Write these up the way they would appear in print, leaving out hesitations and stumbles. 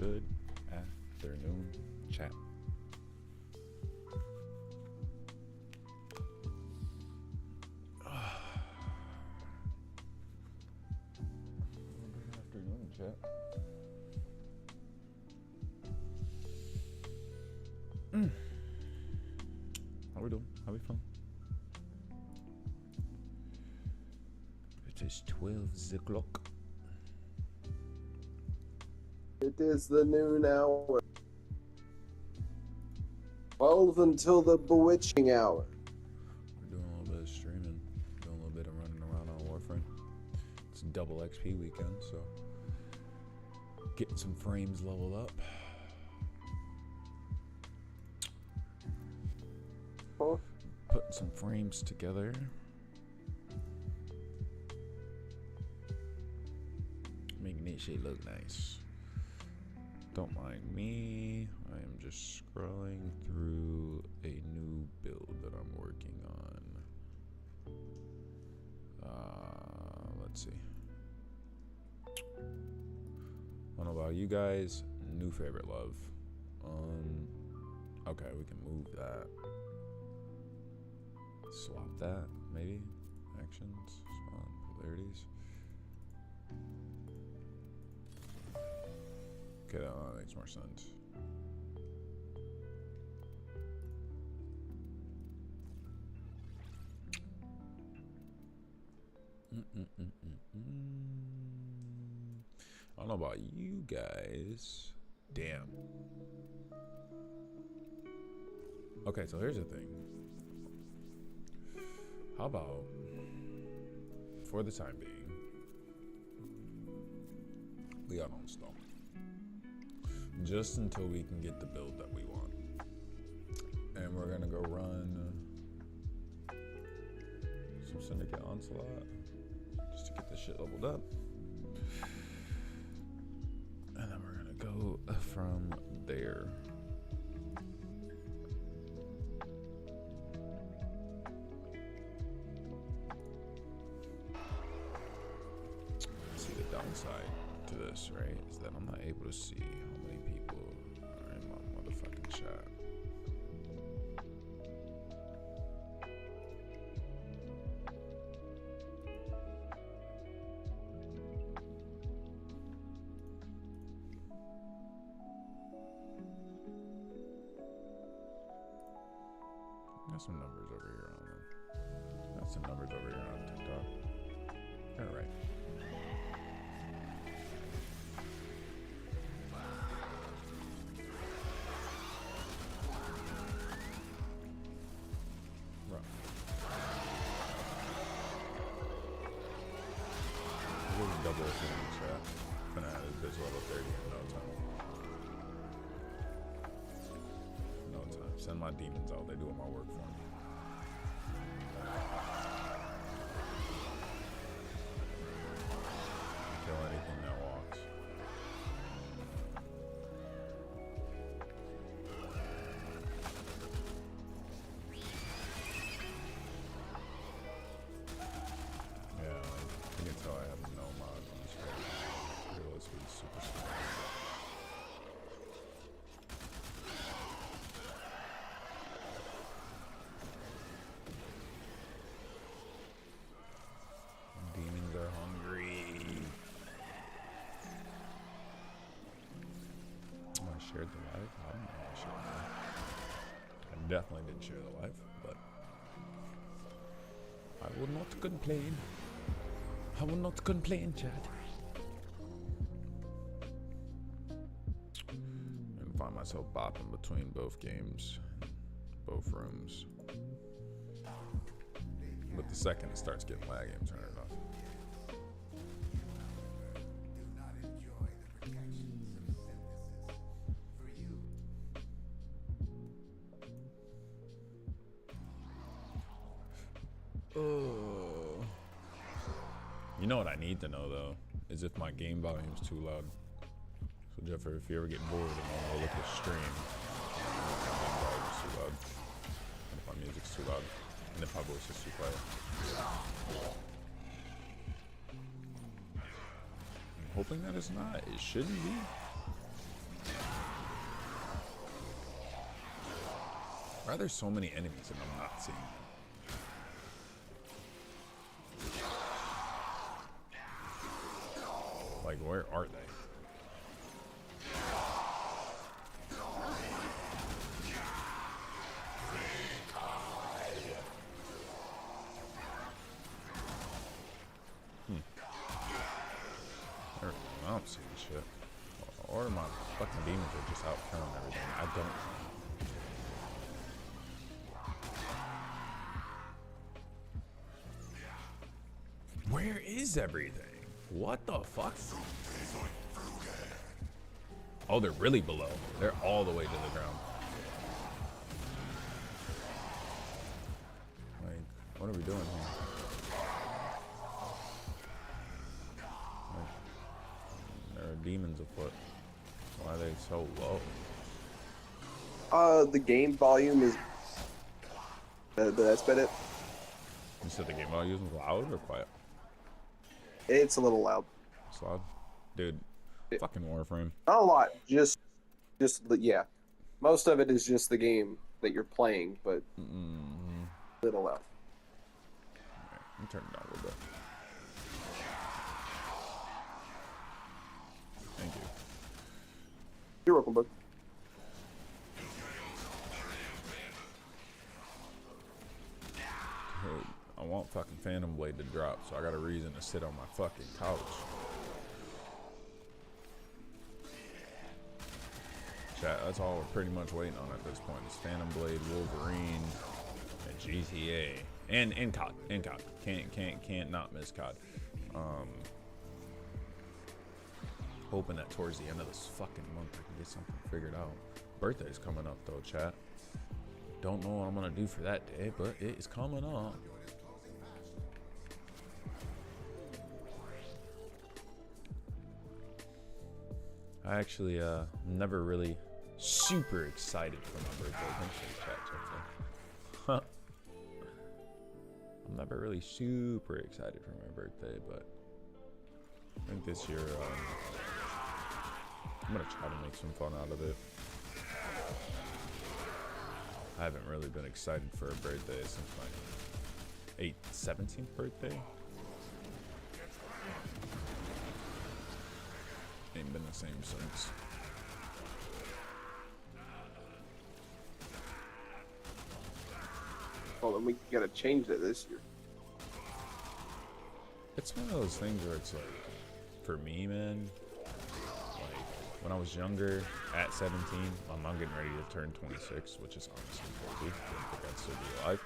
Good afternoon, chat. Good afternoon, chat. How we doing? How we feeling? It is 12 o'clock. It is the noon hour. 12 until the bewitching hour. We're doing a little bit of streaming, doing a little bit of running around on Warframe. It's double XP weekend, so getting some frames leveled up. Huh? Putting some frames together. Making that shit look nice. Don't mind me. I am just scrolling through a new build that I'm working on. Let's see. I don't know about you guys. New favorite love. Okay, we can move that. Swap that, maybe. Actions, swap, polarities. Okay, that makes more sense. I don't know about you guys. Damn. Okay, so here's the thing. How about, for the time being, we got on stone. Just until we can get the build that we want. And we're gonna go run some Syndicate Onslaught just to get this shit leveled up. And then we're gonna go from there. See, the downside to this, right, is that I'm not able to see how many people are in my motherfucking chat. Got some numbers over here on got some numbers over here on TikTok. All right. Double Affinity chat. Gonna have this bitch level 30 in no time. No time. Send my demons out. They're doing my work for me. Kill anything that walks. Yeah, you can tell I have no mods on this game. Realistically, super smart. Demons are hungry. Oh, I shared the live? I don't know if I shared the live. I definitely didn't share the live, but I will not complain. I will not complain, chat. And find myself bopping between both games, both rooms. But the second it starts getting laggy, I'm turning it off. Oh. You know what I need to know though is if my game volume is too loud. So Jeffrey, if you ever get bored and want to look at the stream, if my game volume is too loud, and if my music's too loud, and if my voice is too quiet. I'm hoping that it's not. It shouldn't be. Why are there so many enemies and I'm not seeing them? Like, where are they? I don't see shit. Or my fucking demons are just out killing everything. I don't know. Where is everything? What the fuck? Oh, they're really below. They're all the way to the ground. Like, what are we doing here? Like, there are demons afoot. Why are they so low? The game volume is. That's been it. You said the game volume was loud or quiet? It's a little loud. It's loud? Dude, fucking Warframe. Not a lot. Just yeah. Most of it is just the game that you're playing, but a little loud. Alright, let me turn it down a little bit. Thank you. You're welcome, bud. Dude, I want fucking Phantom Blade to drop, so I got a reason to sit on my fucking couch. Chat, that's all we're pretty much waiting on at this point. It's Phantom Blade, Wolverine, and GTA, and COD, and COD. Can't not miss COD. Hoping that towards the end of this fucking month I can get something figured out. Birthday's coming up though, chat. Don't know what I'm gonna do for that day, but it is coming up. I actually never really super excited for my birthday. Thanks for the chat, Jeff. I'm never really super excited for my birthday, but I think this year I'm gonna try to make some fun out of it. I haven't really been excited for a birthday since my 17th birthday. Ain't been the same since. Well, then we gotta change that this year. It's one of those things where it's like, for me, man, like when I was younger, at 17, I'm getting ready to turn 26, which is honestly crazy. I didn't think I'd still be alive.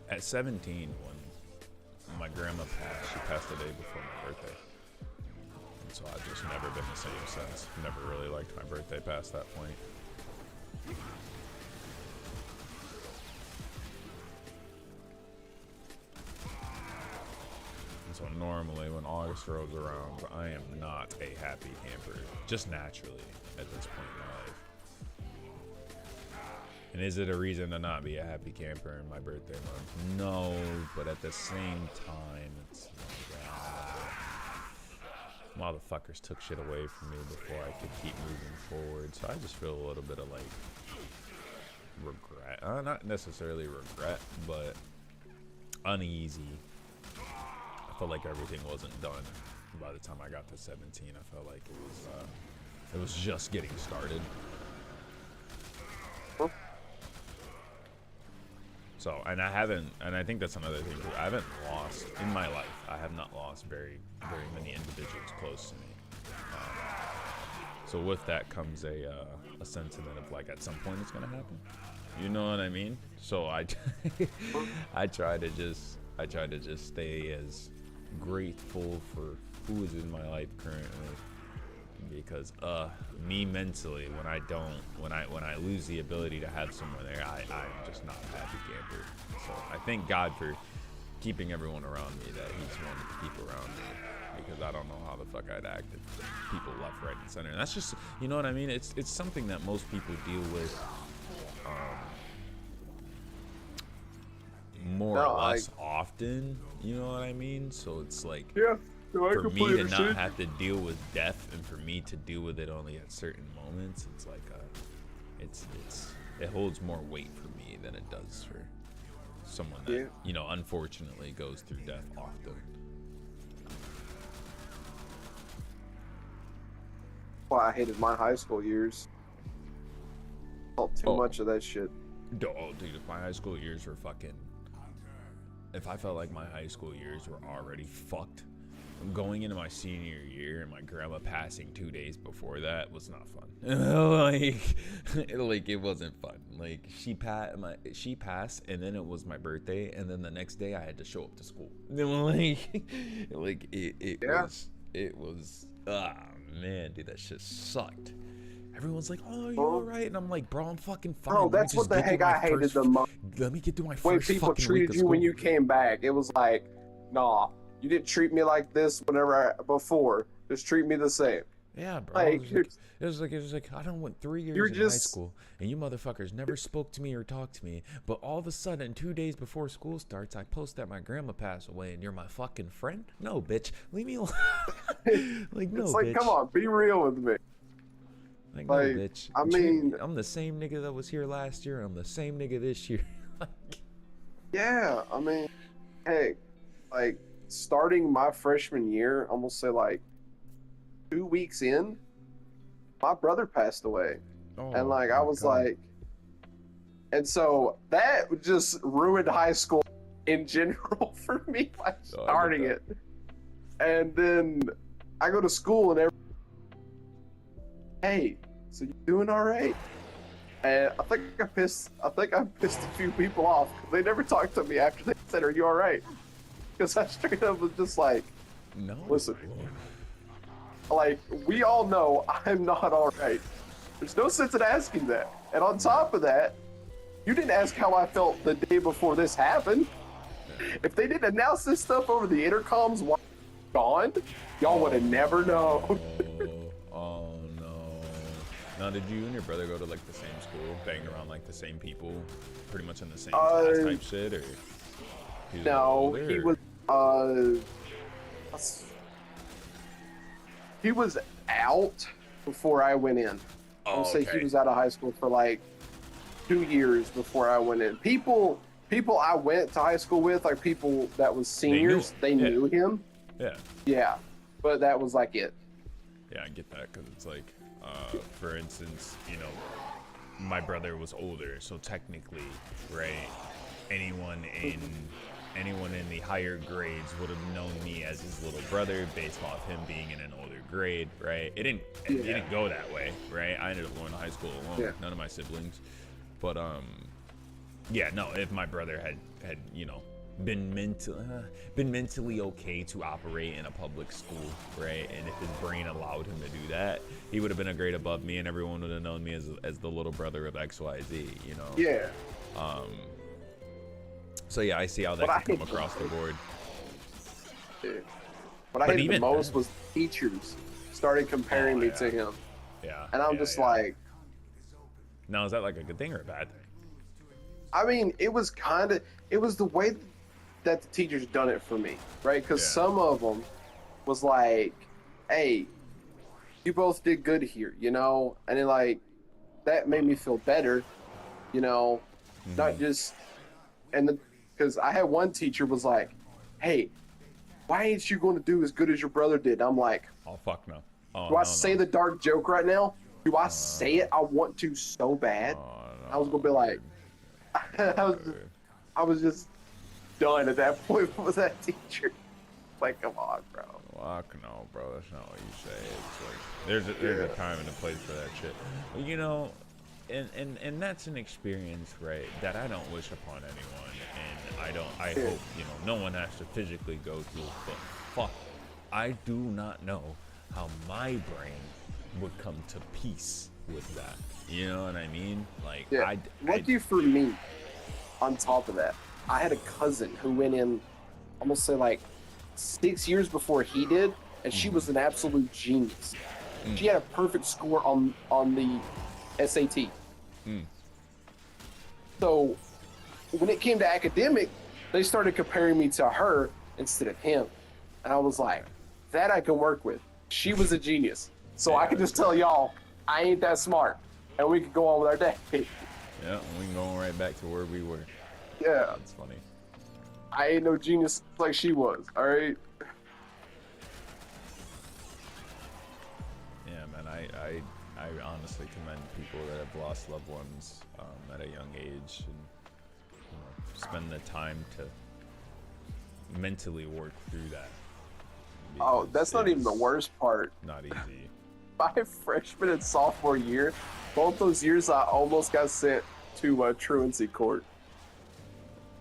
At 17, when my grandma passed, she passed the day before my birthday. And so I've just never been the same since. Never really liked my birthday past that point. So normally when August rolls around, I am not a happy camper, just naturally at this point in my life. And is it a reason to not be a happy camper in my birthday month? No, but at the same time, it's like, motherfuckers took shit away from me before I could keep moving forward. So I just feel a little bit of like regret, not necessarily regret, but uneasy. I felt like everything wasn't done by the time I got to 17. I felt like it was just getting started. So, and I think that's another thing too. I haven't lost in my life. I have not lost very many individuals close to me. So with that comes a sentiment of like, at some point it's gonna happen. You know what I mean? So I try to just stay as grateful for who is in my life currently, because me mentally, when I lose the ability to have someone there, I'm just not a happy camper. So I thank God for keeping everyone around me that He's wanted to keep around me, because I don't know how the fuck I'd act if people left, right, and center. And that's just, you know what I mean? It's something that most people deal with more or less often, you know what I mean? So it's like, Yeah. for me to not have to deal with death, and for me to deal with it only at certain moments, it's like it holds more weight for me than it does for someone that unfortunately goes through death often. Well, I hated my high school years. Felt too much of that shit. Oh, dude, if my high school years were fucking... If I felt like my high school years were already fucked, going into my senior year and my grandma passing 2 days before that was not fun. like it wasn't fun. Like she passed, and then it was my birthday, and then the next day I had to show up to school. It was man, dude, that shit sucked. Everyone's like, "Oh, you all right?" And I'm like, "Bro, I'm fucking fine." Bro, that's what the heck I hated the most. Let me get through my first way people fucking treated week of you school. when you came back. It was like, nah, you didn't treat me like this before. Just treat me the same. Yeah, bro. Like, it was like I don't went 3 years in high school, and you motherfuckers never spoke to me or talked to me. But all of a sudden, 2 days before school starts, I post that my grandma passed away, and you're my fucking friend? No, bitch. Leave me alone. Like, no, it's like, bitch. come on, be real with me. Like, no, bitch. I mean, I'm the same nigga that was here last year. I'm the same nigga this year. yeah, I mean, hey, like, starting my freshman year, I'm gonna say like 2 weeks in, my brother passed away. And like, I was like, and so that just ruined high school in general for me, like starting it. And then I go to school and hey, so you doing all right? And I think I pissed a few people off because they never talked to me after they said, "Are you all right?" Because I straight up was just like, "No, listen, like we all know I'm not all right. There's no sense in asking that. And on top of that, you didn't ask how I felt the day before this happened. If they didn't announce this stuff over the intercoms while I'm gone, y'all would have never known." Oh no. Now, did you and your brother go to like the same school, bang around like the same people, pretty much in the same class type shit, or? No, he was out before I went in. I'll say he was out of high school for like 2 years before I went in. People I went to high school with, like people that was seniors, they knew him. Yeah. Yeah, but that was like it. Yeah, I get that, because it's like, for instance, my brother was older, so technically, right, anyone in the higher grades would have known me as his little brother based off him being in an older grade, right? It didn't go that way, right? I ended up going to high school alone. Yeah. None of my siblings. But yeah, no, if my brother had been mentally okay to operate in a public school, right? And if his brain allowed him to do that, he would have been a grade above me, and everyone would have known me as the little brother of XYZ, Yeah. So yeah, I see how that can come across the board. What I hated the most was teachers started comparing me to him. Yeah. And I'm just like... Now, is that like a good thing or a bad thing? I mean, it was the way that the teachers done it for me, right? Because some of them was like, hey, you both did good here, and then like, that made me feel better, not just, and because I had one teacher was like, hey, why ain't you going to do as good as your brother did? I'm like, oh, fuck no. Do I say the dark joke right now? Do I say it? I want to so bad. I was going to be like, I was just done at that point with that teacher. Like, come on, bro. Fuck no, bro. That's not what you say. It's like there's a time and a place for that shit. And that's an experience, right, that I don't wish upon anyone, and I hope no one has to physically go through. But fuck, I do not know how my brain would come to peace with that. You know what I mean? Like, lucky for me. On top of that, I had a cousin who went in almost say like 6 years before he did, and she was an absolute genius. She had a perfect score on the SAT. So when it came to academic, they started comparing me to her instead of him, and I was like, That I can work with. She was a genius. So Yeah, I could just tell y'all, I ain't that smart. And we could go on with our day. Yeah, we can go right back to where we were. Yeah. That's funny. I ain't no genius like she was, alright? Yeah, man, I honestly commend people that have lost loved ones at a young age and spend the time to mentally work through that. Oh, that's not even the worst part. Not easy. My freshman and sophomore year, both those years I almost got sent to truancy court.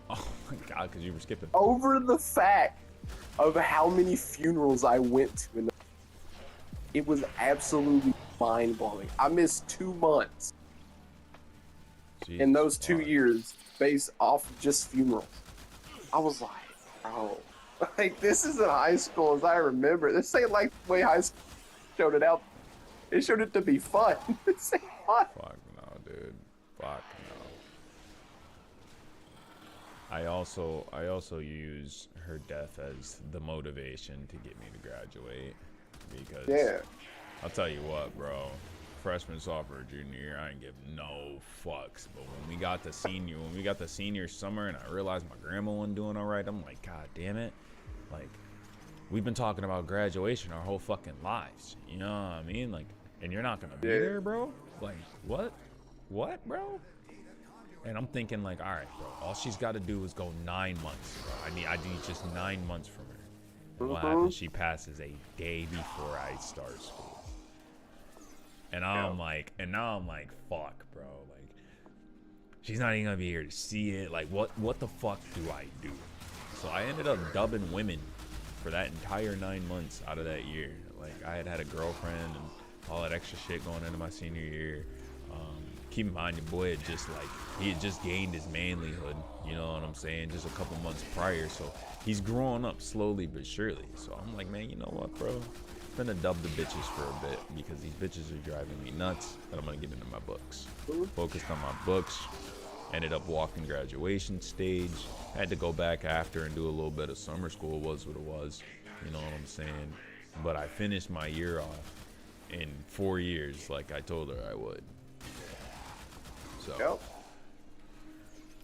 Oh my god, because you were skipping. Over the fact of how many funerals I went to. And it was absolutely mind-blowing. I missed 2 months Jesus in those 2 fuck. years based off of just funerals. I was like, bro, like this isn't high school as I remember. This ain't like the way high school showed it out. It showed it to be fun. This ain't fun. Fuck no, dude. Fuck no. I also use her death as the motivation to get me to graduate because Yeah. I'll tell you what, bro. Freshman, sophomore, junior year, I didn't give no fucks. But when we got the senior summer, and I realized my grandma wasn't doing all right, I'm like, God damn it! Like, we've been talking about graduation our whole fucking lives. You know what I mean? Like, and you're not gonna be there, bro. Like, what, bro? And I'm thinking, like, all right, bro. All she's got to do is go 9 months, bro. I need just 9 months from her. And what happens? She passes a day before I start school. And now I'm like, fuck, bro. Like, she's not even gonna be here to see it. Like, what the fuck do I do? So I ended up dubbing women for that entire 9 months out of that year. Like, I had a girlfriend and all that extra shit going into my senior year. Keep in mind, the boy he had just gained his manlyhood. You know what I'm saying? Just a couple months prior. So he's growing up slowly but surely. So I'm like, man, you know what, bro? I'm gonna dub the bitches for a bit because these bitches are driving me nuts. But I'm gonna get into my books. Focused on my books. Ended up walking graduation stage. Had to go back after and do a little bit of summer school. Was what it was. You know what I'm saying? But I finished my year off in 4 years, like I told her I would. So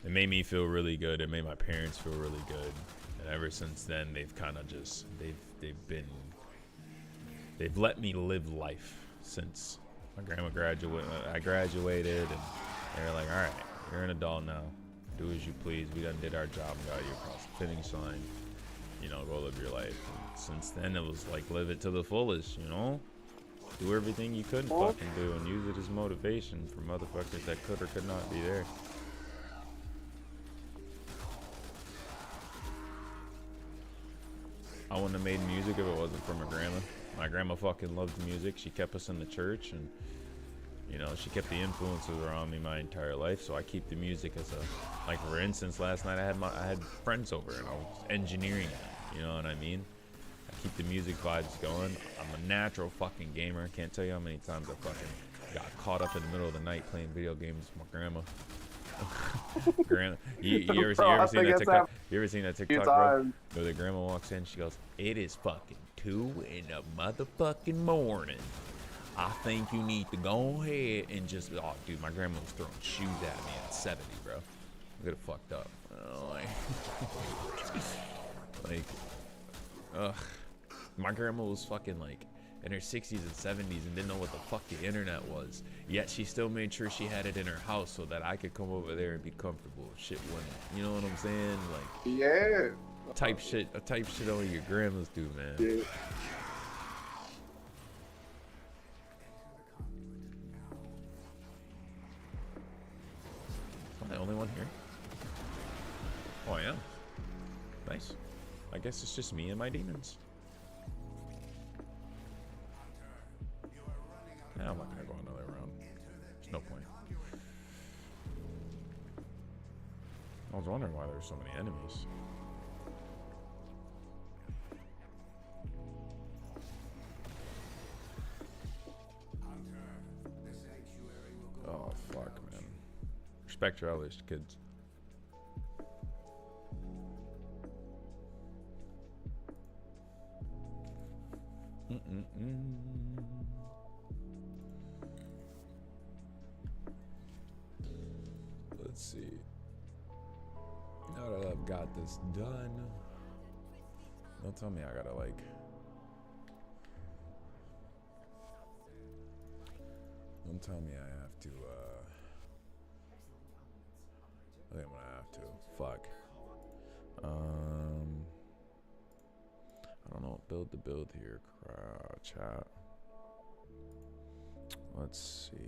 it made me feel really good. It made my parents feel really good. And ever since then, they've kind of just they've let me live life since my grandma I graduated, and they're like, all right, you're an adult now. Do as you please. We done did our job and got you across the finish line. You know, go live your life. And since then, it was like live it to the fullest. You know, do everything you couldn't fucking do and use it as motivation for motherfuckers that could or could not be there. I wouldn't have made music if it wasn't for my grandma. My grandma fucking loved music. She kept us in the church, and you know, she kept the influences around me my entire life. So I keep the music as a, like, for instance, last night I had friends over and I was engineering it. You know what I mean? I keep the music vibes going. I'm a natural fucking gamer. Can't tell you how many times I fucking got caught up in the middle of the night playing video games with my grandma. Grandma, you ever seen that TikTok? You ever seen that TikTok, bro? Where the grandma walks in, she goes, "It is fucking 2 in the motherfucking morning. I think you need to go ahead and just..." Oh, dude, my grandma was throwing shoes at me at 70, bro. I could have fucked up. Ugh. My grandma was fucking like in her 60s and 70s and didn't know what the fuck the internet was. Yet she still made sure she had it in her house so that I could come over there and be comfortable. Shit wouldn't. You know what I'm saying? Like, yeah. Type shit only your grandmas do, man. Yeah. I'm the only one here. Oh, I am. Nice. I guess it's just me and my demons. Nah, I'm not gonna go another round. There's no point. I was wondering why there's so many enemies. Oh, fuck, man. Respect your elders, kids. Let's see. Now that I've got this done, don't tell me I gotta like. Don't tell me I have to. I think I'm gonna have to. Fuck. I don't know. Build the build here. Crowd chat. Let's see.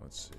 Let's see.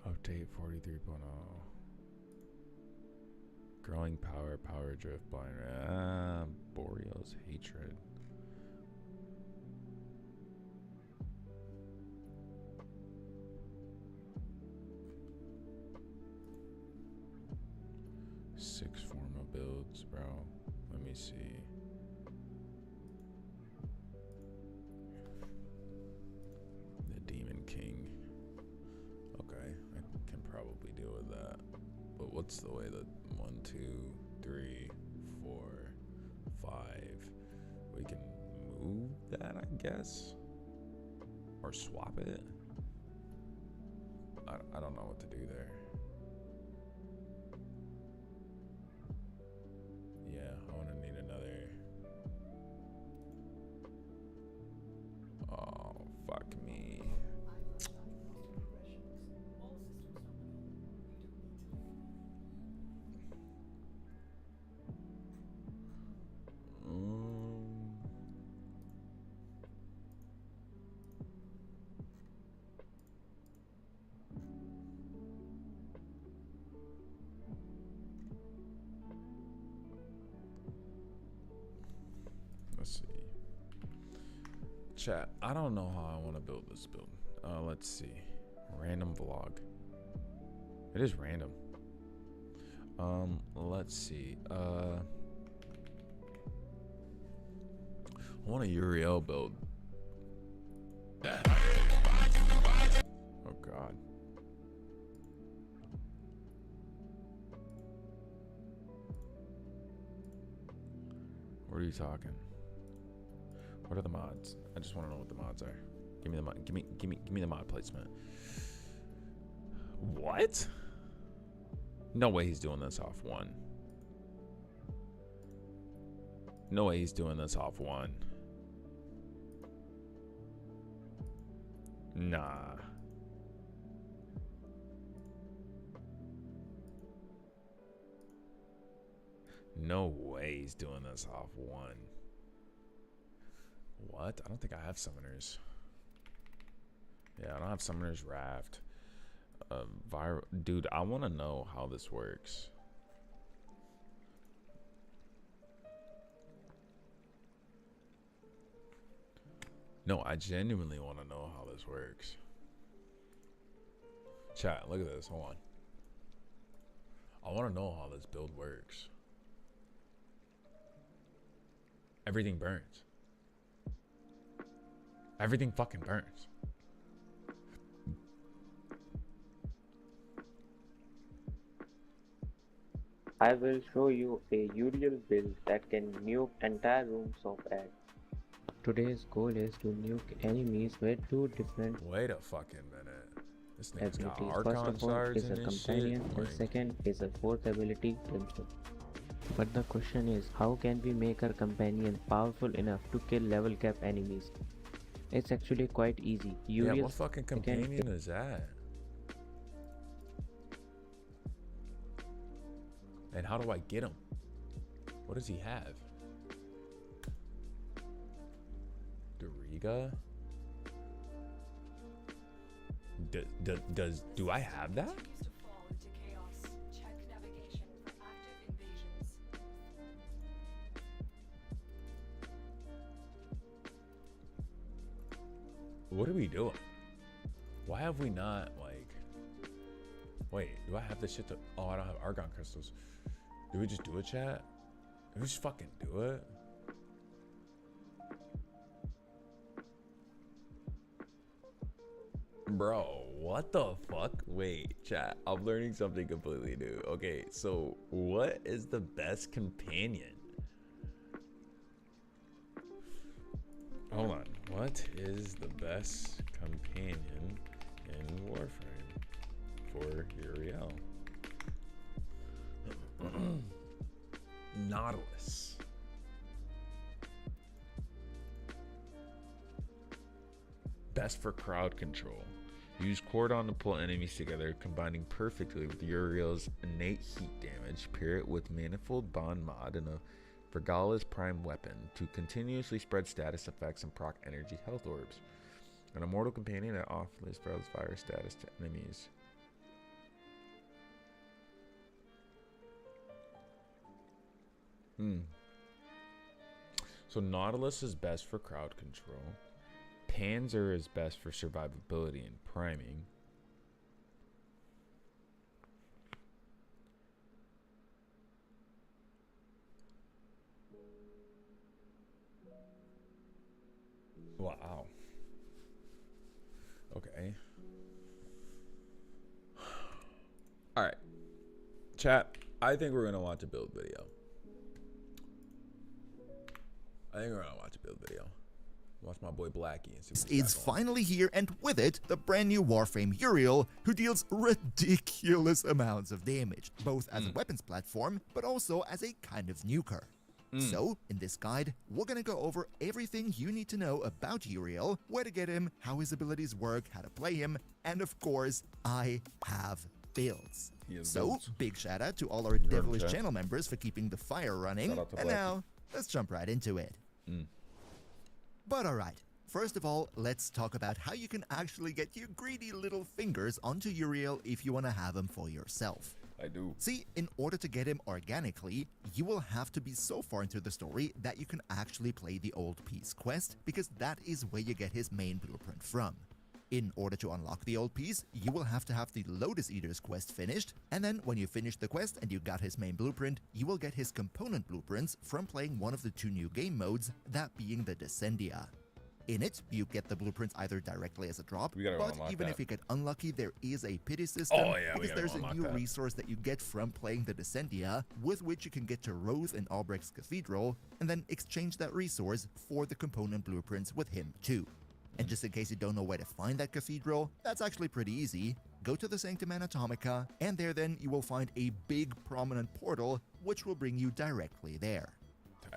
Update 43.0. Growing power, power drift, blind. Boreal's hatred. Six formal builds, bro. Let me see. The Demon King. Okay, I can probably deal with that. But what's the way that 1, 2, 3, 4, 5? We can move that, I guess, or swap it. I don't know what to do there. Yeah, I want to need another. Oh, fuck me. Let's see. Chat, I don't know how I want to build this build. Let's see. Random vlog. It is random. Let's see. I want a Uriel build. Oh god. What are you talking? What are the mods? I just want to know what the mods are. Give me the mod. Give me the mod placement. What? No way he's doing this off 1. No way he's doing this off 1. Nah. No way he's doing this off 1. What? I don't think I have summoners. Yeah, I don't have summoners raft. Viral. Dude, I want to know how this works. No, I genuinely want to know how this works. Chat, look at this. Hold on. I want to know how this build works. Everything burns. Everything fucking burns. I will show you a Uriel build that can nuke entire rooms of ads. Today's goal is to nuke enemies with 2 different Wait a fucking minute. This nigga's got abilities. Archon First of all shards is a and this companion, shit. and Like, second is a 4th ability, Crimson. But the question is, how can we make our companion powerful enough to kill level cap enemies? It's actually quite easy. yeah, Uriel's what fucking companion is that? And how do I get him? What does he have? Doriga? do I have that? To fall into chaos. Check navigation for active invasions. What are we doing? Why have we not, like... Wait, do I have this shit to... Oh, I don't have argon crystals. Do we just do it, chat? Do we just fucking do it? Bro, what the fuck? Wait, chat, I'm learning something completely new. Okay, so what is the best companion? Hold on. What is the best companion in Warframe for Uriel? Nautilus. Best for crowd control. Use Cordon to pull enemies together, combining perfectly with Uriel's innate heat damage. Pair it with Manifold Bond mod and a Vergala's prime weapon to continuously spread status effects and proc energy health orbs. An immortal companion that awfully spreads fire status to enemies. So Nautilus is best for crowd control. Panzer is best for survivability and priming. Wow. Okay. All right. Chat, I think we're going to watch a build video. Watch my boy Blackie and see what's is going on. finally here, and with it, the brand new Warframe Uriel, who deals ridiculous amounts of damage, both as a weapons platform, but also as a kind of nuker. So, in this guide, we're gonna go over everything you need to know about Uriel, where to get him, how his abilities work, how to play him, and of course, I have builds. He has So, builds. big shout out to all our heard him, devilish chat. channel members for keeping the fire running, Shout out to and Blackie. now, let's jump right into it. But alright, first of all, let's talk about how you can actually get your greedy little fingers onto Uriel if you want to have him for yourself. I do. See, in order to get him organically, you will have to be so far into the story that you can actually play the Old Peace quest, because that is where you get his main blueprint from. In order to unlock the Old Piece, you will have to have the Lotus Eater's quest finished, and then when you finish the quest and you got his main blueprint, you will get his component blueprints from playing one of the two new game modes, that being the Descendia. In it, you get the blueprints either directly as a drop, We gotta but unlock even that. if you get unlucky, there is a pity system, Oh, yeah, we because gotta there's a unlock new that. resource that you get from playing the Descendia, with which you can get to Roth and Albrecht's Cathedral, and then exchange that resource for the component blueprints with him too. And just in case you don't know where to find that cathedral, that's actually pretty easy. Go to the Sanctum Anatomica, and there then you will find a big prominent portal, which will bring you directly there.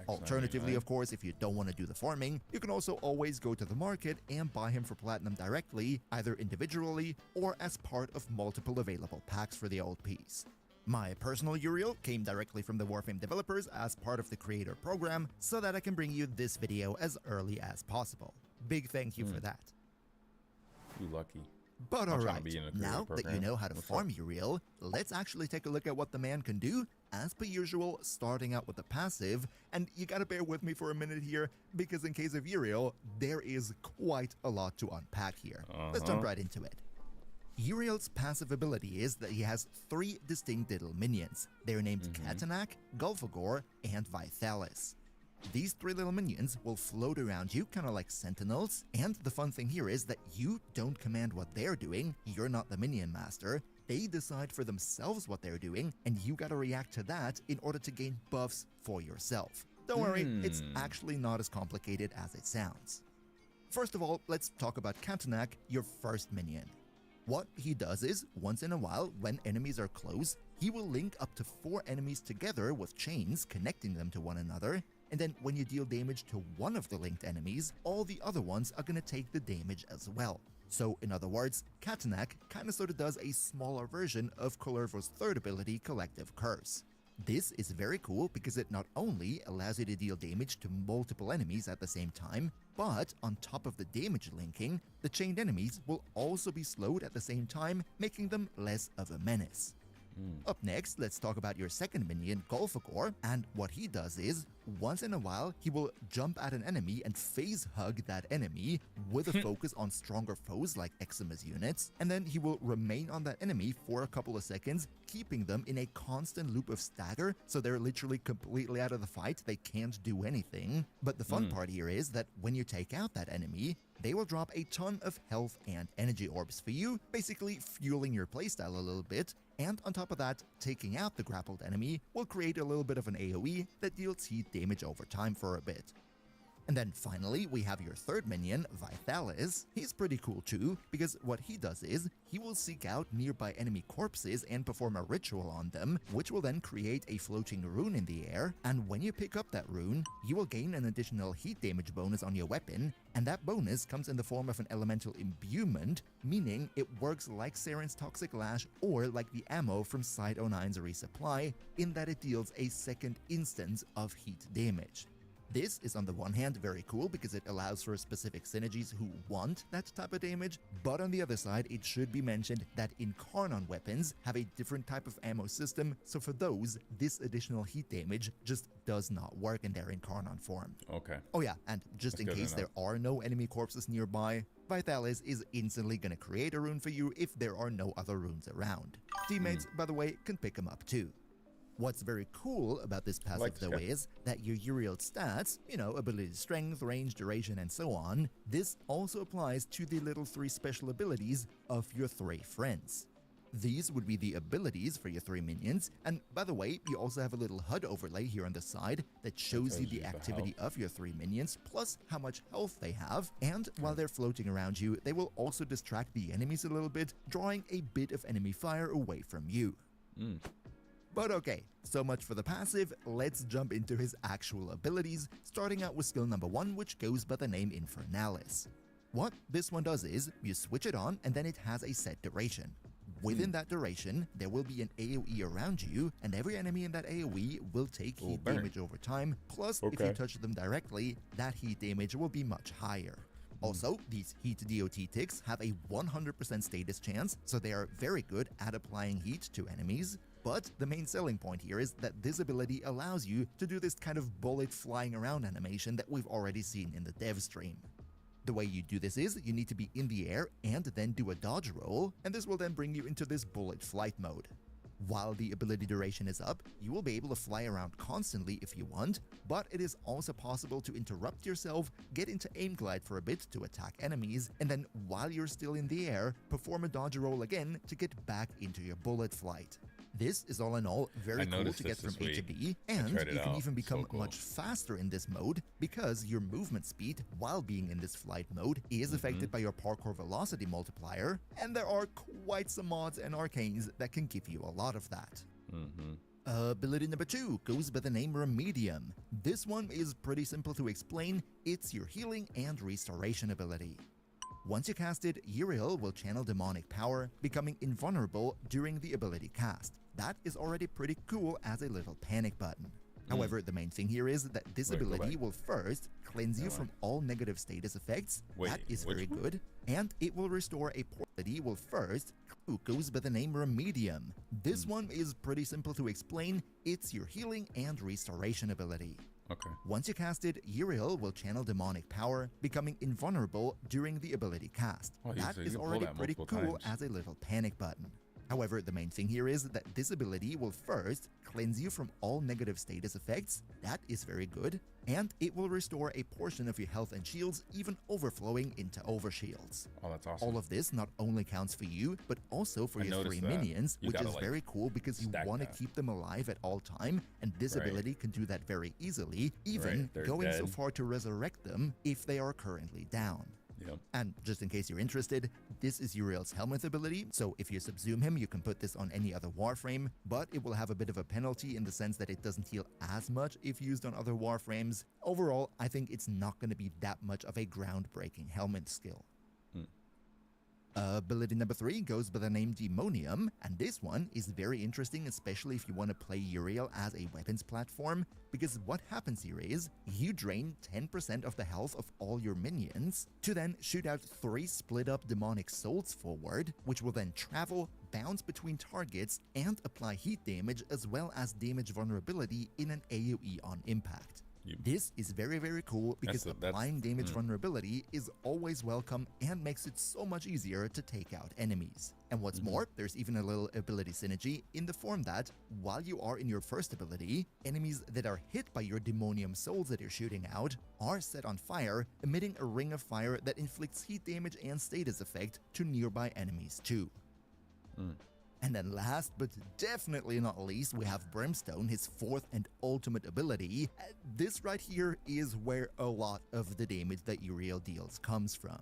Alternatively, of course, if you don't want to do the farming, you can also always go to the market and buy him for platinum directly, either individually or as part of multiple available packs for the Old Piece. My personal Uriel came directly from the Warframe developers as part of the creator program, so that I can bring you this video as early as possible. Big thank you for that. You lucky. But I'm trying to alright, be in a creative now that you program. know how to What's farm Uriel, let's actually take a look at what the man can do, as per usual, starting out with the passive, and you gotta bear with me for a minute here, because in case of Uriel, there is quite a lot to unpack here. Let's jump right into it. Uriel's passive ability is that he has 3 distinct little minions. They're named Katanak, Gulfagor, and Vithalis. These 3 little minions will float around you, kind of like sentinels, and the fun thing here is that you don't command what they're doing, you're not the minion master, they decide for themselves what they're doing, and you gotta react to that in order to gain buffs for yourself. Don't worry, it's actually not as complicated as it sounds. First of all, let's talk about Katanak, your first minion. What he does is, once in a while, when enemies are close, he will link up to 4 enemies together with chains connecting them to one another, and then when you deal damage to one of the linked enemies, all the other ones are gonna take the damage as well. So in other words, Katanak kinda sorta does a smaller version of Kullervo's third ability, Collective Curse. This is very cool because it not only allows you to deal damage to multiple enemies at the same time, But on top of the damage linking, the chained enemies will also be slowed at the same time, making them less of a menace. Up next, let's talk about your second minion, Golfagor, and what he does is, once in a while, he will jump at an enemy and phase hug that enemy with a focus on stronger foes like Exima's units, and then he will remain on that enemy for a couple of seconds, keeping them in a constant loop of stagger, so they're literally completely out of the fight, they can't do anything. But the fun part here is that when you take out that enemy, they will drop a ton of health and energy orbs for you, basically fueling your playstyle a little bit, and on top of that, taking out the grappled enemy will create a little bit of an AoE that deals heat damage over time for a bit. And then finally, we have your third minion, Vithalis. He's pretty cool too, because what he does is, he will seek out nearby enemy corpses and perform a ritual on them, which will then create a floating rune in the air, and when you pick up that rune, you will gain an additional heat damage bonus on your weapon, and that bonus comes in the form of an elemental imbuement, meaning it works like Saren's Toxic Lash or like the ammo from Side 09's resupply, in that it deals a second instance of heat damage. This is on the one hand very cool because it allows for specific synergies who want that type of damage, but on the other side it should be mentioned that Incarnon weapons have a different type of ammo system, so for those, this additional heat damage just does not work in their Incarnon form. Okay. Oh yeah, and just in That's good case to there are no enemy corpses nearby, Vithalis is instantly gonna create a rune for you if there are no other runes around. Teammates, by the way, can pick them up too. What's very cool about this passive Like this though guy. is that your Uriel stats, ability strength, range, duration, and so on, this also applies to the little 3 special abilities of your 3 friends. These would be the abilities for your 3 minions, and by the way, you also have a little HUD overlay here on the side that shows you tells the you the activity of your 3 minions, plus how much health they have, and while they're floating around you, they will also distract the enemies a little bit, drawing a bit of enemy fire away from you. But okay, so much for the passive, let's jump into his actual abilities, starting out with skill number 1, which goes by the name Infernalis. What this one does is, you switch it on and then it has a set duration. Within that duration, there will be an AoE around you, and every enemy in that AoE will take heat burn. damage over time, plus if you Okay. touch them directly, that heat damage will be much higher. Also, these heat DOT ticks have a 100% status chance, so they are very good at applying heat to enemies. But the main selling point here is that this ability allows you to do this kind of bullet flying around animation that we've already seen in the dev stream. The way you do this is, you need to be in the air and then do a dodge roll, and this will then bring you into this bullet flight mode. While the ability duration is up, you will be able to fly around constantly if you want, but it is also possible to interrupt yourself, get into aim glide for a bit to attack enemies, and then while you're still in the air, perform a dodge roll again to get back into your bullet flight. This is all in all very I cool noticed to get this from A to week. B, I and tried it you can out. even become So cool. much faster in this mode because your movement speed while being in this flight mode is affected by your parkour velocity multiplier, and there are quite some mods and arcanes that can give you a lot of that. Ability number 2 goes by the name Remedium. This one is pretty simple to explain, it's your healing and restoration ability. Once you cast it, Uriel will channel demonic power, becoming invulnerable during the ability cast. That is already pretty cool as a little panic button. However, the main thing here is that this Wait, go ability back. will first cleanse you from all negative status effects. Wait, that is which very one? good. And it will restore a ability will first goes by the name Remedium. This one is pretty simple to explain. It's your healing and restoration ability. Okay. Once you cast it, Uriel will channel demonic power, becoming invulnerable during the ability cast. Oh, That so you is can pull already that pretty multiple cool times. as a little panic button. However, the main thing here is that this ability will first cleanse you from all negative status effects. That is very good. And it will restore a portion of your health and shields, even overflowing into overshields. Oh, that's awesome. All of this not only counts for you, but also for I your 3 noticed that. minions, You which gotta, is like, very cool because you stack want to that. keep them alive at all time, and this Right. ability can do that very easily, even Right, they're going so dead. far to resurrect them if they are currently down. Yep. And just in case you're interested, this is Uriel's Helmet ability, so if you subsume him, you can put this on any other Warframe, but it will have a bit of a penalty in the sense that it doesn't heal as much if used on other Warframes. Overall, I think it's not going to be that much of a groundbreaking helmet skill. Ability number 3 goes by the name Demonium, and this one is very interesting, especially if you want to play Uriel as a weapons platform, because what happens here is you drain 10% of the health of all your minions to then shoot out 3 split up demonic souls forward, which will then travel, bounce between targets, and apply heat damage as well as damage vulnerability in an AoE on impact. This is very, very cool because applying damage vulnerability is always welcome and makes it so much easier to take out enemies. And what's more, there's even a little ability synergy in the form that, while you are in your first ability, enemies that are hit by your demonium souls that you're shooting out are set on fire, emitting a ring of fire that inflicts heat damage and status effect to nearby enemies too. And then last but definitely not least, we have Brimstone, his 4th and ultimate ability. This right here is where a lot of the damage that Uriel deals comes from.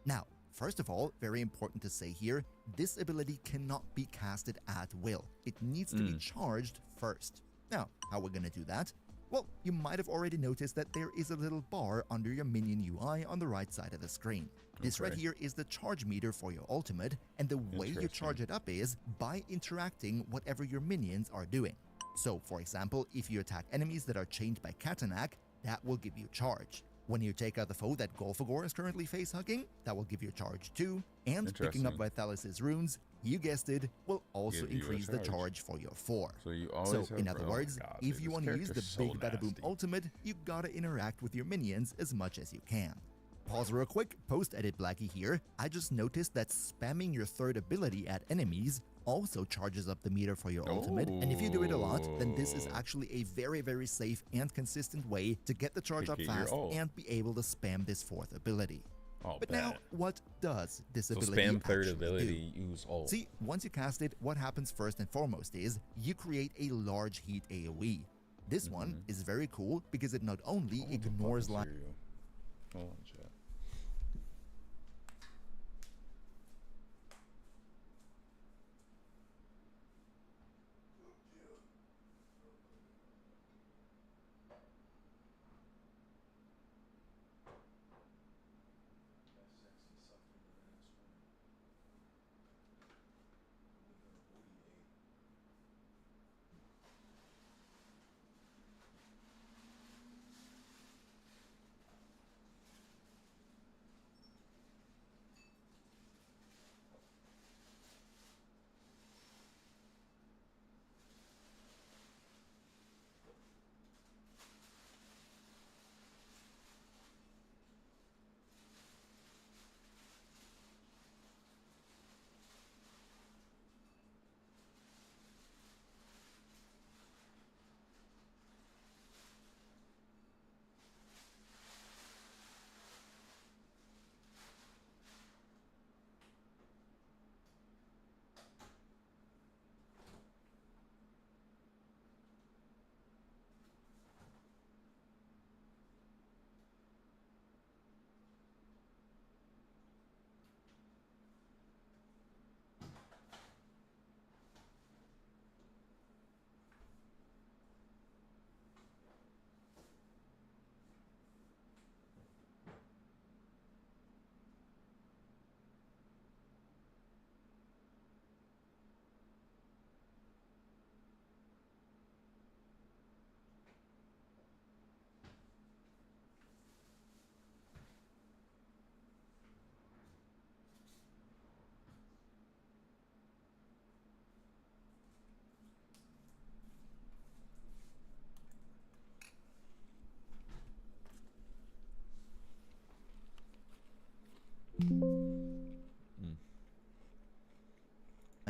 Now, first of all, very important to say here, this ability cannot be casted at will. It needs to be charged first. Now, how we're gonna do that? Well, you might have already noticed that there is a little bar under your minion UI on the right side of the screen. This right here is the charge meter for your ultimate, and the way you charge it up is by interacting whatever your minions are doing. So, for example, if you attack enemies that are chained by Katanak, that will give you charge. When you take out the foe that Golfagor is currently face-hugging, that will give you charge too. And picking up Vitalis' runes, you guessed it, will also increase the charge for your 4. So in other words, if you want to use the Big Bada Boom ultimate, you gotta interact with your minions as much as you can. Pause real quick, post-edit Blackie here. I just noticed that spamming your 3rd ability at enemies also charges up the meter for your ultimate, and if you do it a lot, then this is actually a very, very safe and consistent way to get the charge up fast and be able to spam this 4th ability. But now, what does this ability spam 3rd actually ability, do? use ult. See, once you cast it, what happens first and foremost is you create a large heat AoE. This one is very cool because it not only ignores Hold on, chat.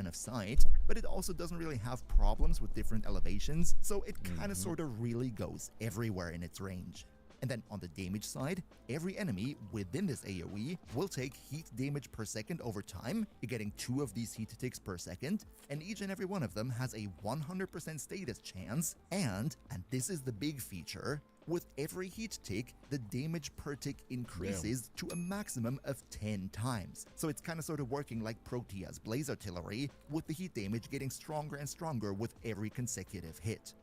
Of sight, but it also doesn't really have problems with different elevations, so it kind of sort of really goes everywhere in its range. And then on the damage side, every enemy within this AoE will take heat damage per second over time. You're getting 2 of these heat ticks per second, and each and every one of them has a 100% status chance, and this is the big feature, with every heat tick, the damage per tick increases to a maximum of 10 times. So it's kind of sort of working like Protea's Blaze Artillery, with the heat damage getting stronger and stronger with every consecutive hit.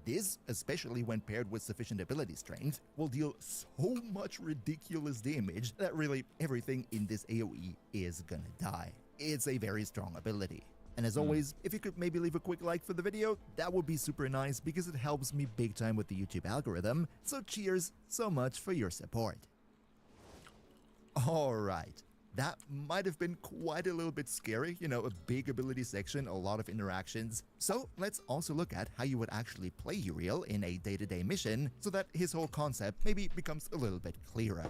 This, especially when paired with sufficient ability strength, will deal so much ridiculous damage that really everything in this AoE is gonna die. It's a very strong ability. And as always, if you could maybe leave a quick like for the video, that would be super nice because it helps me big time with the YouTube algorithm, so cheers so much for your support. Alright, that might have been quite a little bit scary, you know, a big ability section, a lot of interactions. So let's also look at how you would actually play Uriel in a day-to-day mission so that his whole concept maybe becomes a little bit clearer.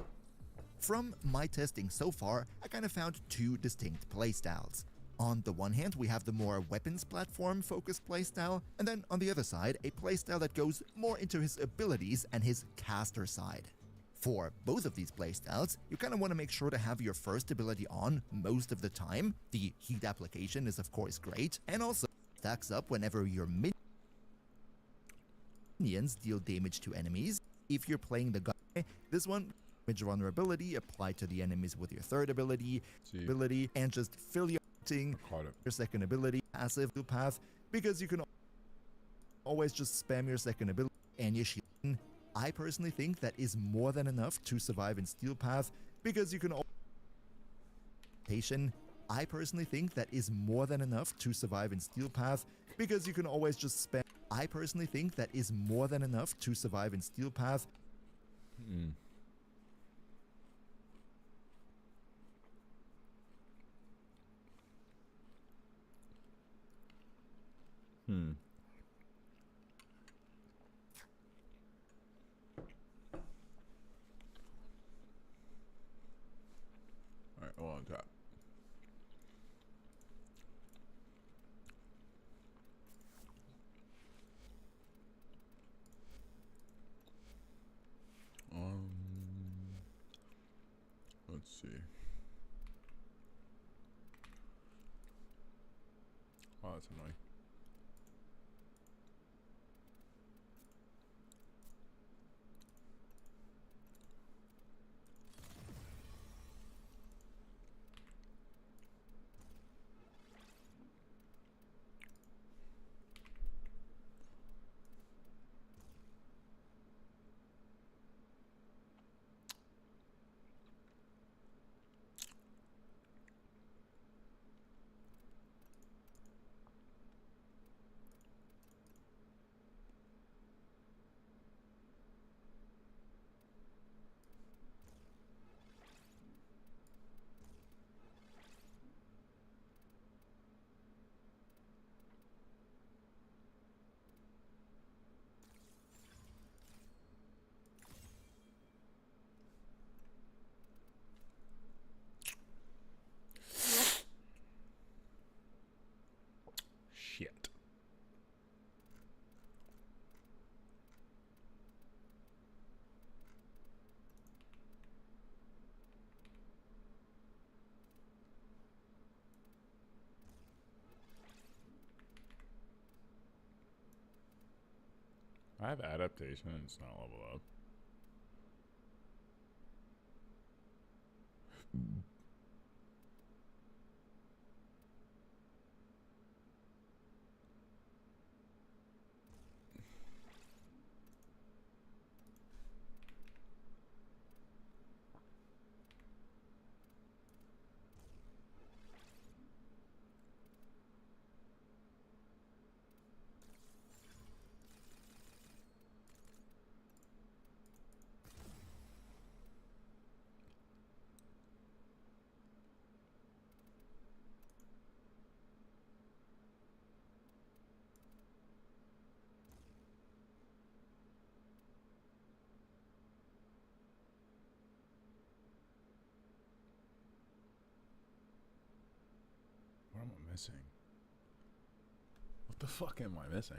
From my testing so far, I kind of found two distinct playstyles. On the one hand, we have the more weapons platform focused playstyle, and then on the other side, a playstyle that goes more into his abilities and his caster side. For both of these playstyles, you kind of want to make sure to have your first ability on most of the time. The heat application is of course great, and also stacks up whenever your minions deal damage to enemies. If you're playing the guy, this one, damage vulnerability applied to the enemies with your third ability, and just fill your second ability, passive path, because you can always just spam your second ability and your shield. I personally think that is more than enough to survive in Steel Path, because you can I personally think that is more than enough to survive in Steel Path, because you can always just spam. I personally think that is more than enough to survive in Steel Path. Alright, hold on top. Let's see. Oh, that's annoying. Shit. I have adaptation and it's not level up. What am I missing? What the fuck am I missing?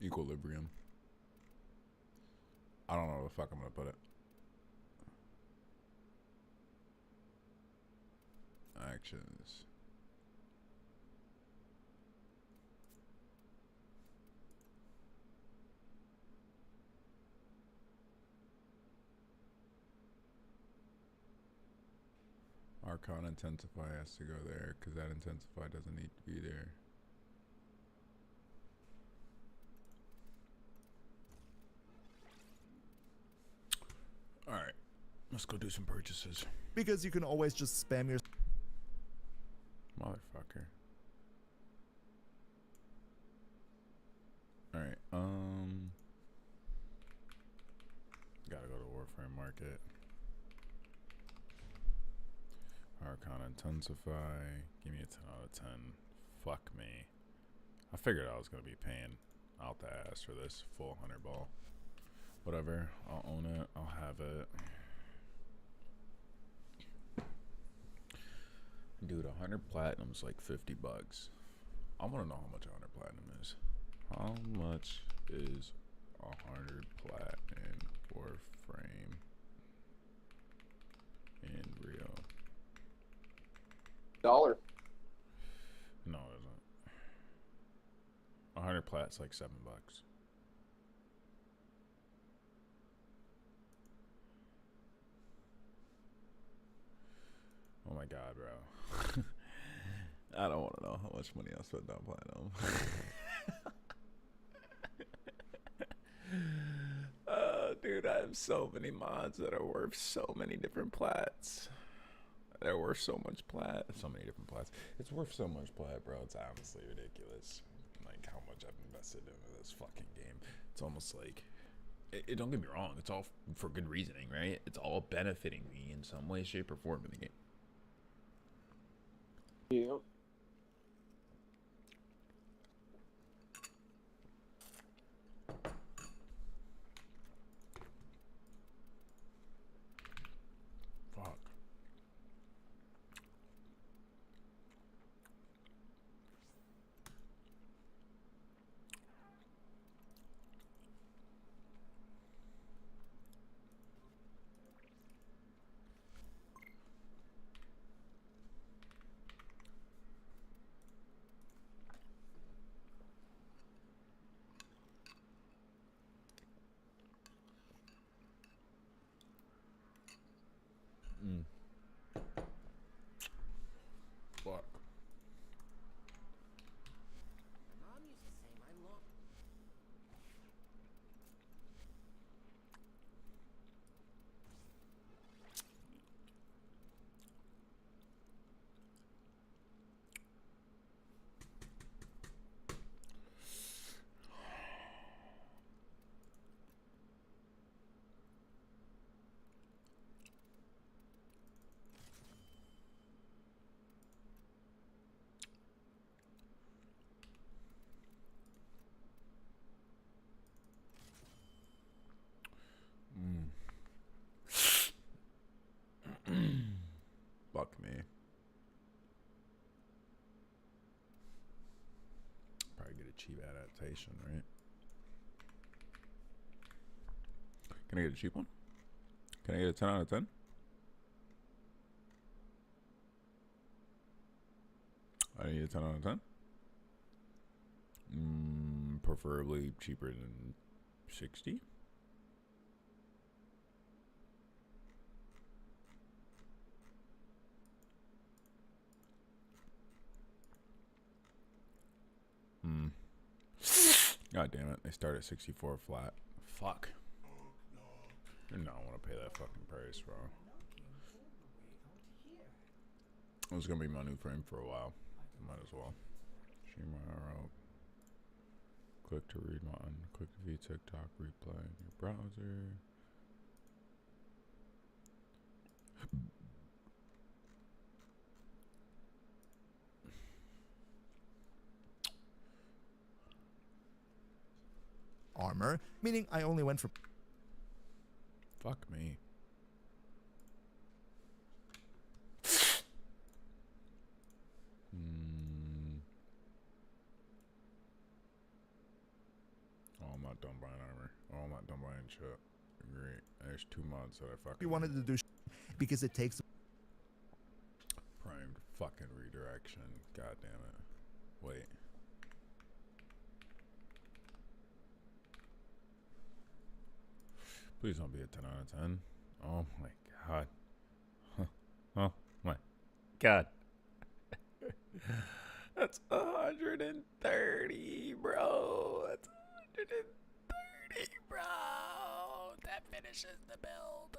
Equilibrium. I don't know where the fuck I'm gonna put it. Actions. Archon Intensify has to go there because that Intensify doesn't need to be there. Alright, let's go do some purchases. Because you can always just spam your Motherfucker. Alright, gotta go to Warframe Market. Archon Intensify. Give me a 10 out of 10. Fuck me. I figured I was gonna be paying out the ass for this full 100 ball. Whatever. I'll own it. I'll have it. Dude, 100 platinum's like 50 bucks. I want to know how much 100 platinum is. How much is 100 plat in Warframe in Rio? $1. No, it isn't. 100 plat's like 7 bucks. Oh my god, bro. I don't want to know how much money I spent on platinum. Dude, I have so many mods that are worth so many different plats. They're worth so much plat. So many different plats. It's worth so much plat, bro. It's honestly ridiculous. Like how much I've invested into this fucking game. It's almost like, it don't get me wrong. It's all for good reasoning, right? It's all benefiting me in some way, shape, or form in the game. Yeah. Fuck. Fuck. Fuck me. Probably get a cheap adaptation, right? Can I get a cheap one? Can I get a 10 out of 10? I need a 10 out of 10? Preferably cheaper than 60? God damn it, they start at 64 flat. Fuck. I do not want to pay that fucking price, bro. It was gonna be my new frame for a while. Might as well. Shimaro. Click to read my click to view TikTok replay in your browser. armor, meaning I only went for Fuck me. Oh, I'm not done buying armor. Oh, I'm not done buying shit. Great. There's 2 months that I fucking we wanted to do because it takes primed fucking redirection. God damn it. Wait. Please don't be a 10 out of 10. Oh my god. Huh. Oh my God. That's 130, bro. That's 130, bro. That finishes the build.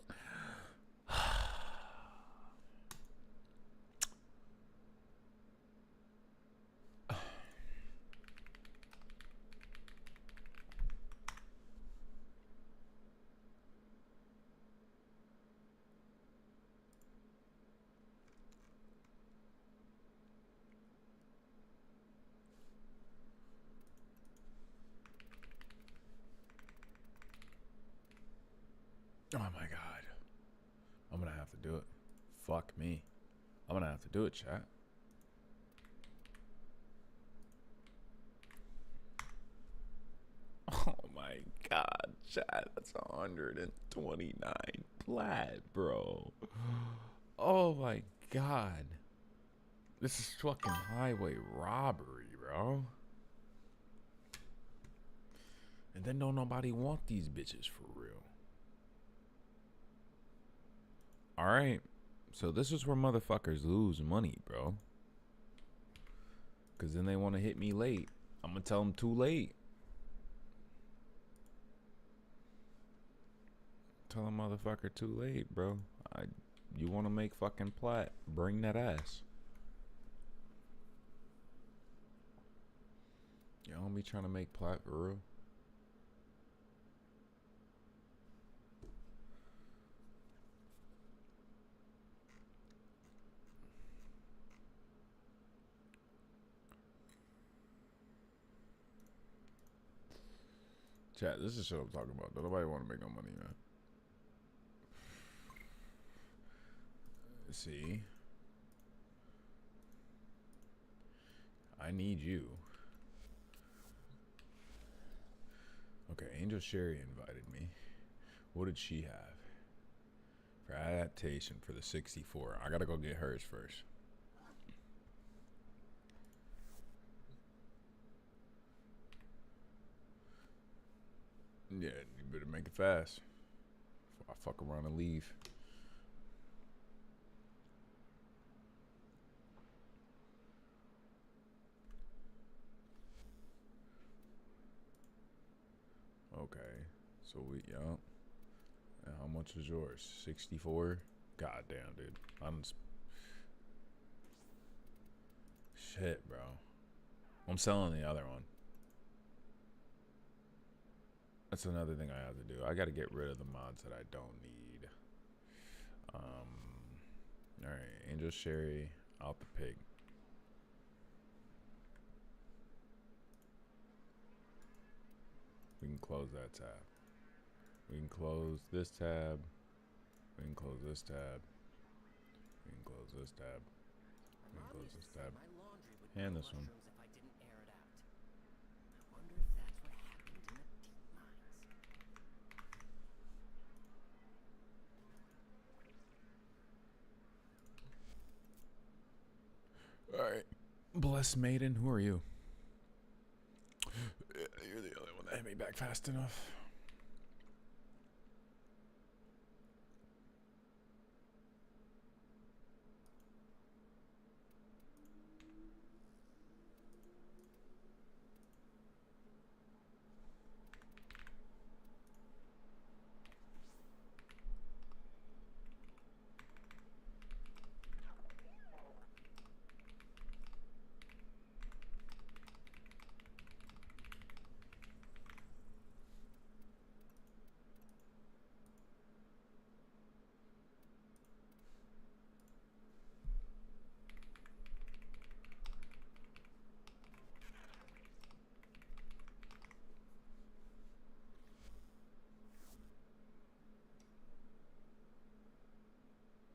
Oh my god. I'm gonna have to do it. Fuck me. I'm gonna have to do it, chat. Oh my god, chat. That's 129 plat, bro. Oh my god. This is fucking highway robbery, bro. And then don't nobody want these bitches for real. Alright. So this is where motherfuckers lose money, bro. Because then they want to hit me late. I'm going to tell them too late. Tell a motherfucker too late, bro. You want to make fucking plat? Bring that ass. You don't be trying to make plat for real. Chat, this is what I'm talking about. Don't nobody want to make no money, man. See? I need you. Okay, Angel Sherry invited me. What did she have? For adaptation for the 64. I gotta go get hers first. Yeah, you better make it fast. Before I fuck around and leave. Okay, so yeah. And how much is yours? 64? God damn, dude. Shit, bro. I'm selling the other one. That's another thing I have to do. I gotta get rid of the mods that I don't need. Alright, Angel Sherry out the pig. We can close that tab. We can close this tab. We can close this tab. We can close this tab. We can close this tab. And this one. Alright. Blessed Maiden, who are you? You're the only one that hit me back fast enough.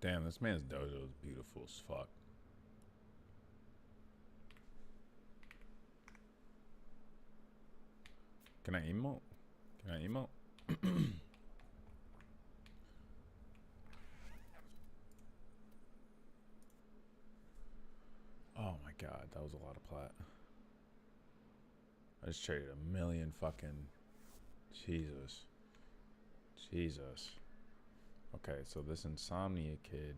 Damn, this man's dojo is beautiful as fuck. Can I emote? Can I emote? Oh my god, that was a lot of plat. I just traded a million fucking... Jesus. Jesus. Okay, so this Insomnia kid...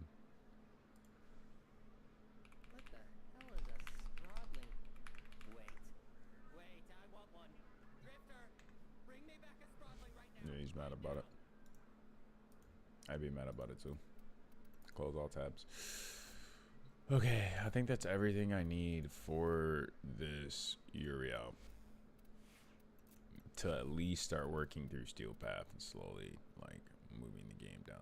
Who's mad about it? I'd be mad about it too. Close all tabs. Okay, I think that's everything I need for this Uriel to at least start working through Steel Path and slowly like moving the game down.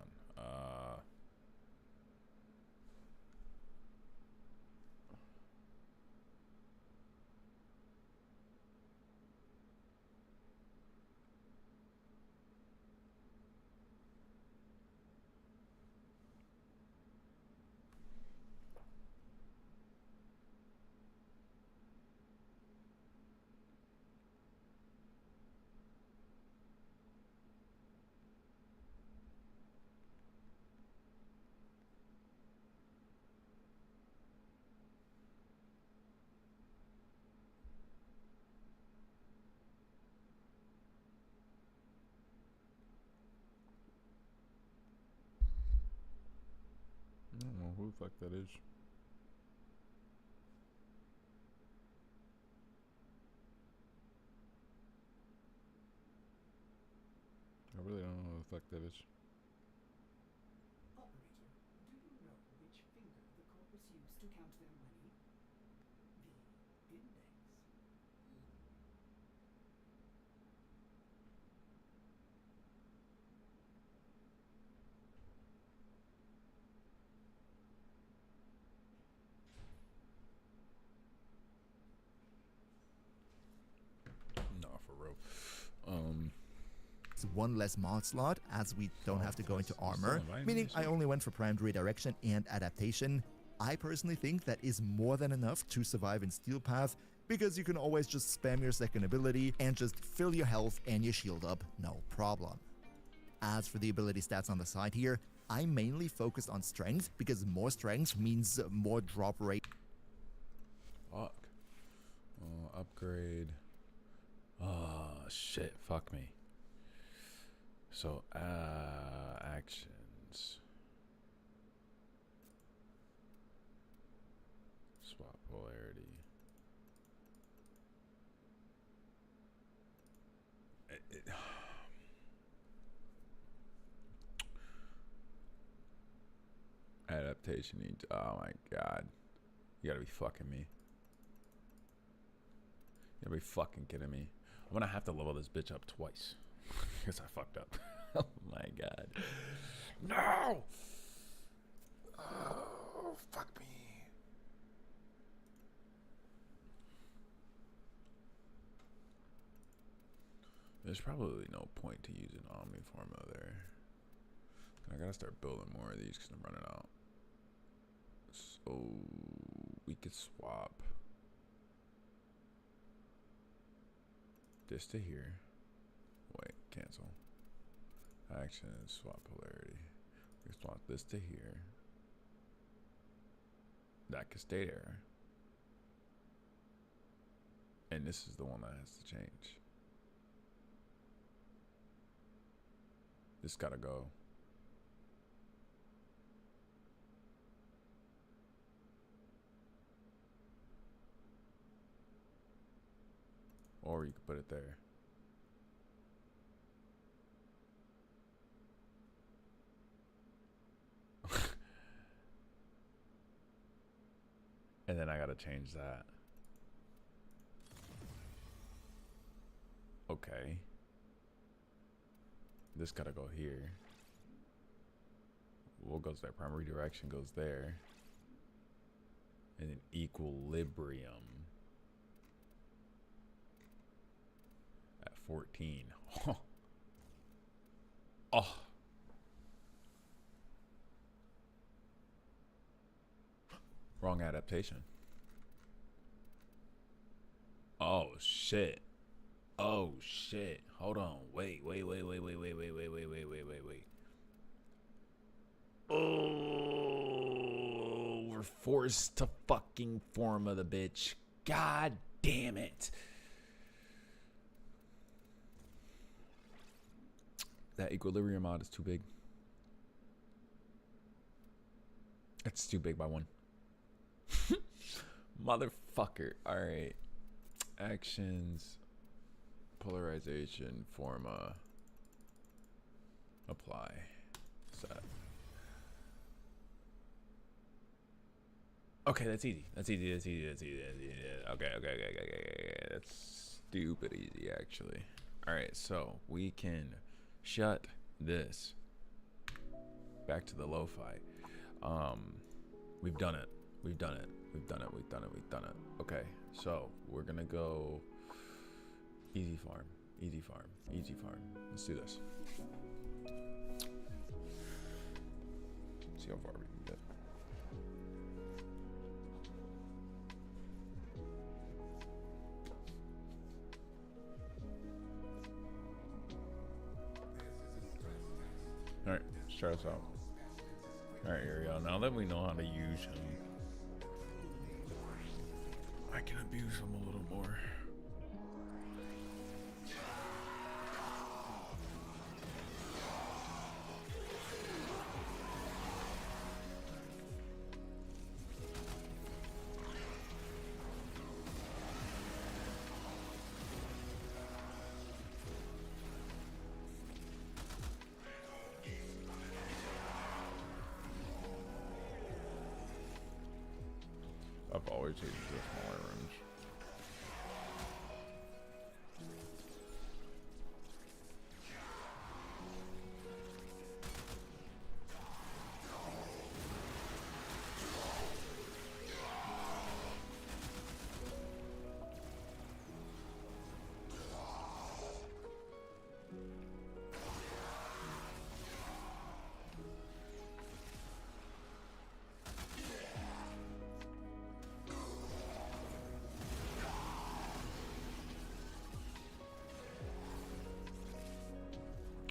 I don't know who the fuck that is. I really don't know who the fuck that is. Operator, do you know which finger the corpus used to count their money? The index. No, for real. It's one less mod slot, as we don't have to go into armor, meaning I only went for primed redirection and adaptation. I personally think that is more than enough to survive in Steel Path, because you can always just spam your second ability and just fill your health and your shield up, no problem. As for the ability stats on the side here, I mainly focused on strength, because more strength means more drop rate. Fuck. Upgrade. Oh, shit. Fuck me. So, actions. Swap polarity. Adaptation needs. Oh my god. You gotta be fucking me. You gotta be fucking kidding me. I'm gonna have to level this bitch up twice. Because I fucked up. Oh my god. No! Oh, fuck me. There's probably no point to using Omniforma there. I gotta start building more of these because I'm running out. So we could swap this to here. Wait, cancel. Action, swap polarity. We swap this to here. That can stay there. And this is the one that has to change. This gotta go. Or you could put it there. And then I gotta change that. Okay. This gotta go here. What goes there? Primary direction goes there. And then equilibrium at 14. Oh. Wrong adaptation. Oh shit. Oh shit. Hold on. Wait. Oh, we're forced to fucking form of the bitch. God damn it. That equilibrium mod is too big. It's too big by one. Motherfucker. Alright. Actions. Polarization. Forma. Apply. Set. Okay, that's easy. That's easy. That's easy. That's easy. That's easy. Okay. That's stupid easy, actually. All right, so we can shut this. Back to the lo-fi. We've done it. We've done it. We've done it. We've done it. We've done it. Okay, so we're gonna go easy farm. Easy farm. Easy farm. Let's do this. See how far we can get. Alright, let's try this out. Alright, Ariel, now that we know how to use him, I can abuse him a little more. I've always hated the smaller rooms.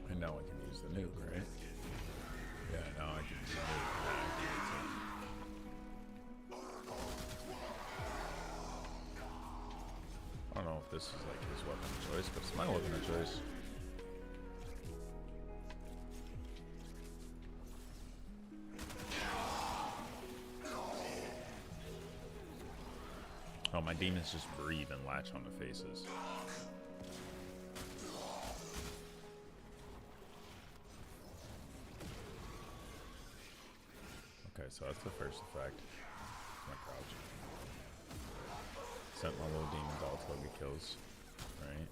And now I can use the nuke, right? Yeah, now I can use the nuke. I don't know if this is like his weapon of choice, but it's my weapon of choice. Oh, my demons just breathe and latch onto faces. Okay, so that's the first effect. It's my crouch. Sent my little demons all till he kills. Right?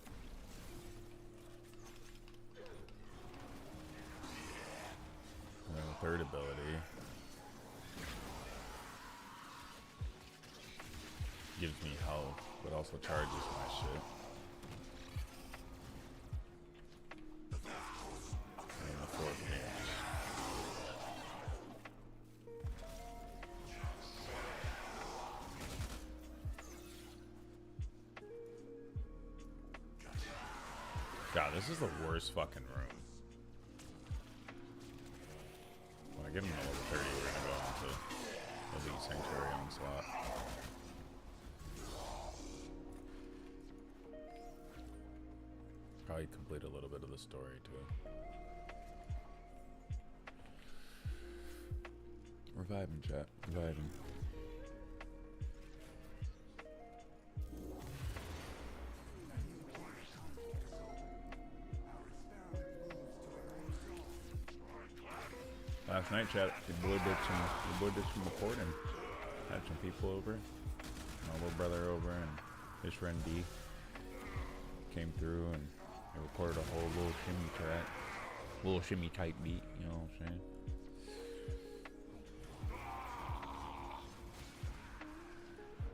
And then the third ability gives me health, but also charges my shit. And then the fourth one God, this is the worst fucking room. When I get him to level 30, we're gonna go into Elite Sanctuary Onslaught. Probably complete a little bit of the story too. Revive him, chat. Revive him. Last night, chat, your boy did some recording. Had some people over. My little brother over and his friend D came through and they recorded a whole little shimmy track. Little shimmy type beat, you know what I'm saying?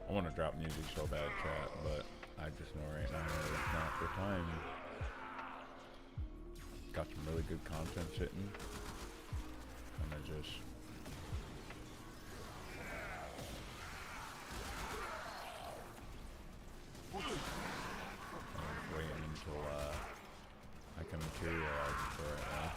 I want to drop music so bad, chat, but I just know right now it's not the time. Got some really good content sitting. And I just I'm waiting until I can materialize it for right now.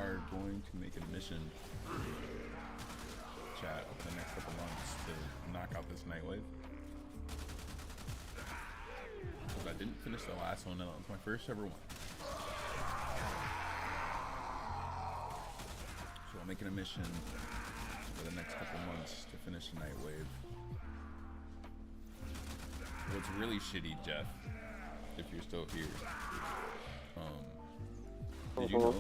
are going to make a mission, chat, over the next couple months to knock out this Nightwave. Because I didn't finish the last one, and that was my first ever one. So I'm making a mission for the next couple months to finish the Nightwave. What's really shitty, Jeff, if you're still here, did you know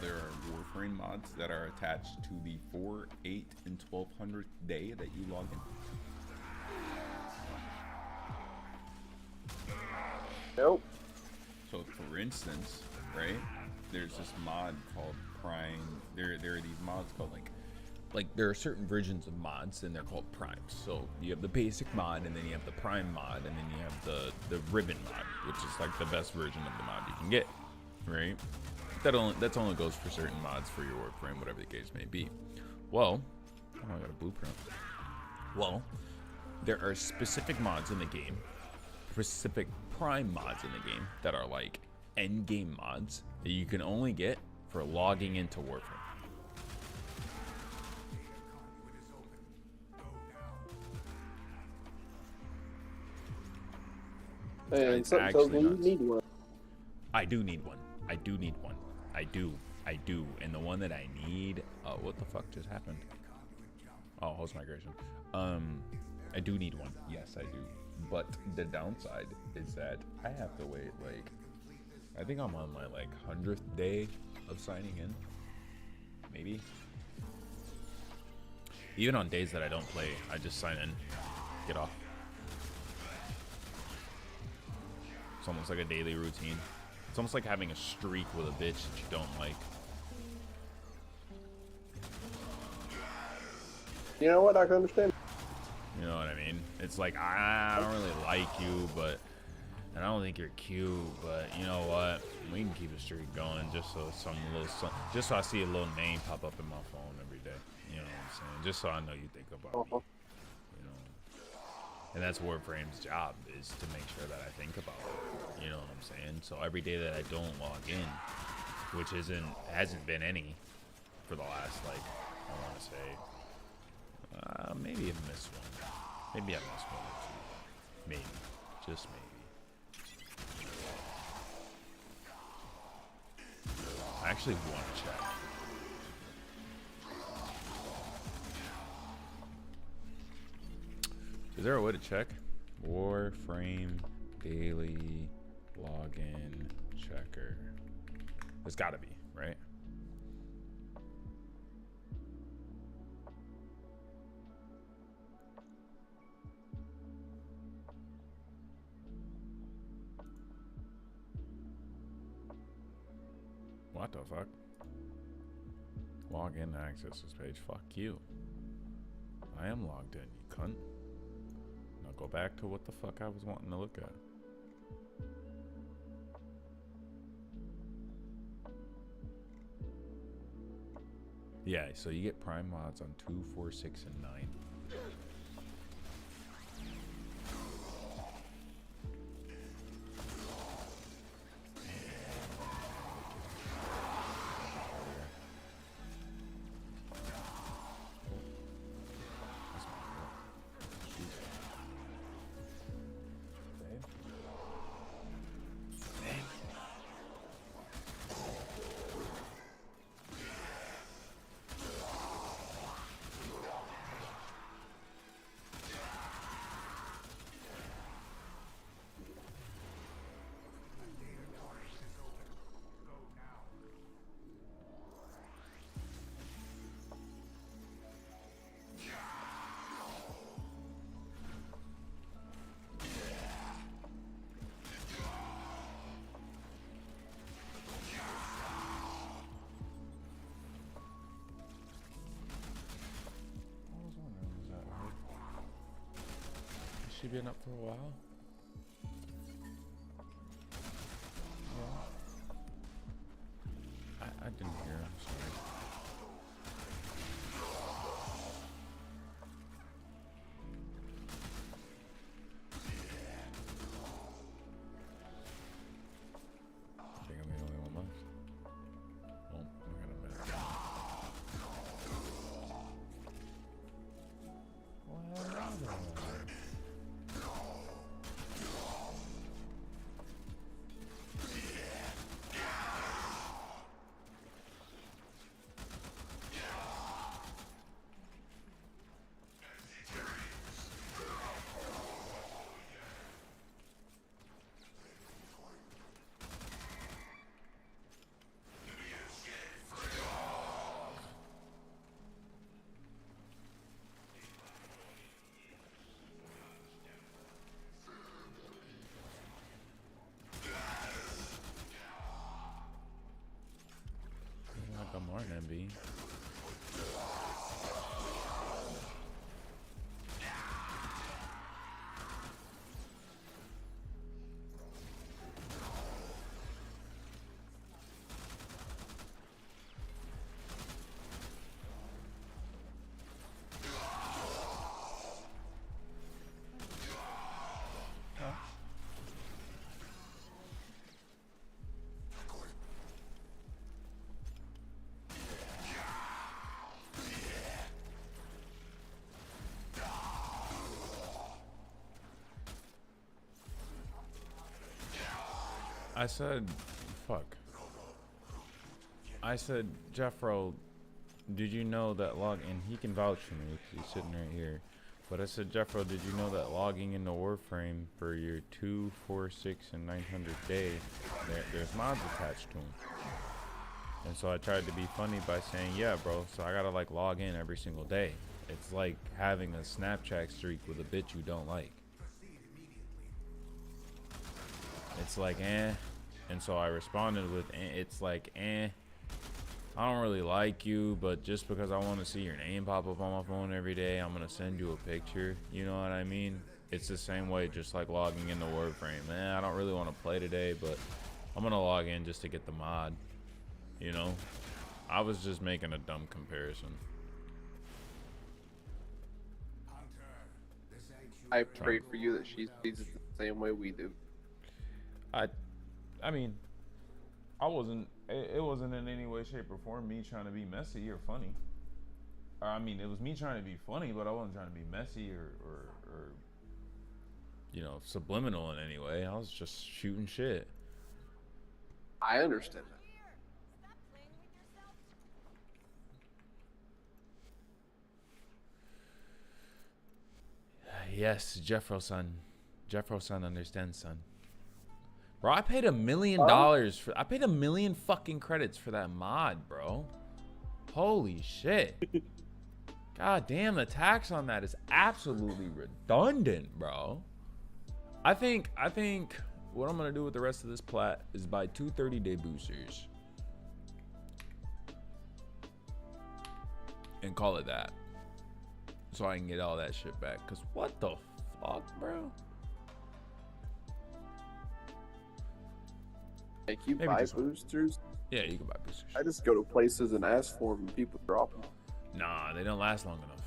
there are Warframe mods that are attached to the 4, 8, and 1200th day that you log in? Nope. So for instance, right, there's this mod called Prime. There are these mods called like there are certain versions of mods and they're called primes. So you have the basic mod, and then you have the prime mod, and then you have the ribbon mod, which is like the best version of the mod you can get, right? That's only goes for certain mods for your Warframe, whatever the case may be. Well, oh, I got a blueprint. Well, there are specific mods in the game, specific prime mods in the game that are like end game mods that you can only get for logging into Warframe. And so you need one. I do need one. I do need one. I do. And the one that I need, what the fuck just happened? Oh, host migration. I do need one. Yes, I do. But the downside is that I have to wait, like, I think I'm on my, like, 100th day of signing in. Maybe. Even on days that I don't play, I just sign in, get off. It's almost like a daily routine. It's almost like having a streak with a bitch that you don't like. You know what? I can understand. You know what I mean? It's like, I don't really like you, but, and I don't think you're cute, but you know what? We can keep the streak going just so just so I see a little name pop up in my phone every day. You know what I'm saying? Just so I know you think about me. You know? And that's Warframe's job, is to make sure that I think about it. You know what I'm saying? So every day that I don't log in, which hasn't been any for the last, like, I want to say, maybe I missed one. Maybe I missed one or two. Maybe. Just maybe. I actually want to check. Is there a way to check? Warframe daily login checker. There's gotta be, right? What the fuck? Log in to access this page. Fuck you. I am logged in, you cunt. Now go back to what the fuck I was wanting to look at. Yeah, so you get prime mods on 2, 4, 6, and 9. She been up for a while? Yeah. I didn't hear. I'm sorry. I think I'm the only one left. Well, I gotta Smart, MB. I said, fuck. I said, Jeffro, did you know that and he can vouch for me because he's sitting right here. But I said, Jeffro, did you know that logging into Warframe for your 2, 4, 6, and 900 day, there's mods attached to them. And so I tried to be funny by saying, yeah, bro, so I gotta like log in every single day. It's like having a Snapchat streak with a bitch you don't like. It's like, eh. And so I responded with, eh, it's like, eh. I don't really like you, but just because I want to see your name pop up on my phone every day, I'm going to send you a picture. You know what I mean? It's the same way, just like logging into Warframe. Man, I don't really want to play today, but I'm going to log in just to get the mod. You know? I was just making a dumb comparison. I pray for you that she sees it the same way we do. I mean, it wasn't in any way, shape, or form me trying to be messy or funny. I mean, it was me trying to be funny, but I wasn't trying to be messy or you know, subliminal in any way. I was just shooting shit. I understand that. Yes, Jeffro-san understands, son. Bro, I paid $1 million for. I paid 1 million fucking credits for that mod, bro. Holy shit. God damn, the tax on that is absolutely redundant, bro. I think what I'm gonna do with the rest of this plat is buy 2 30-day boosters and call it that, so I can get all that shit back. Cause what the fuck, bro? Like you Maybe buy just one. boosters? Yeah, you can buy boosters. I just go to places and ask for them and people drop them. Nah, they don't last long enough.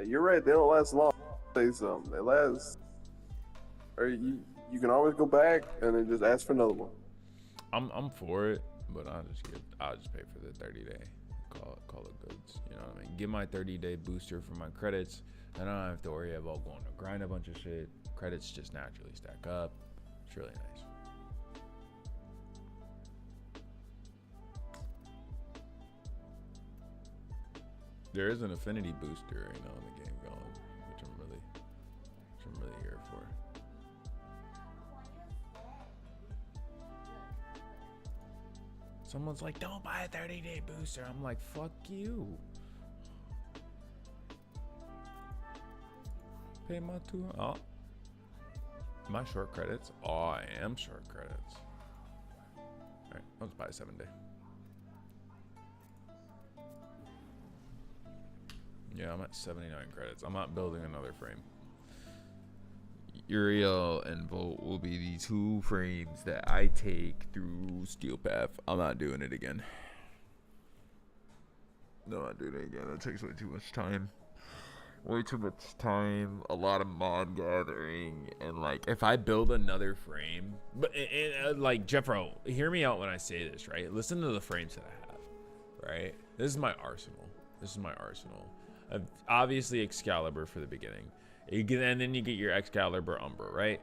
You're right, they don't last long. Say something. They last. Or you can always go back and then just ask for another one. I'm for it, but I'll just pay for the 30-day. Call it goods. You know what I mean? Get my 30-day booster for my credits, and I don't have to worry about going to grind a bunch of shit. Credits just naturally stack up. It's really nice. There is an Affinity booster right now in the game going, which I'm really here for. Someone's like, don't buy a 30-day booster. I'm like, fuck you. Pay my my short credits. Oh, I am short credits. All right, I'll just buy a 7-day. Yeah, I'm at 79 credits. I'm not building another frame. Uriel and Volt will be the 2 frames that I take through Steel Path. I'm not doing it again. No, I'm not doing it again. That takes way too much time. Way too much time. A lot of mod gathering. And, like, if I build another frame... But, like, Jeffro, hear me out when I say this, right? Listen to the frames that I have, right? This is my arsenal. Obviously, Excalibur for the beginning. And then you get your Excalibur Umbra, right?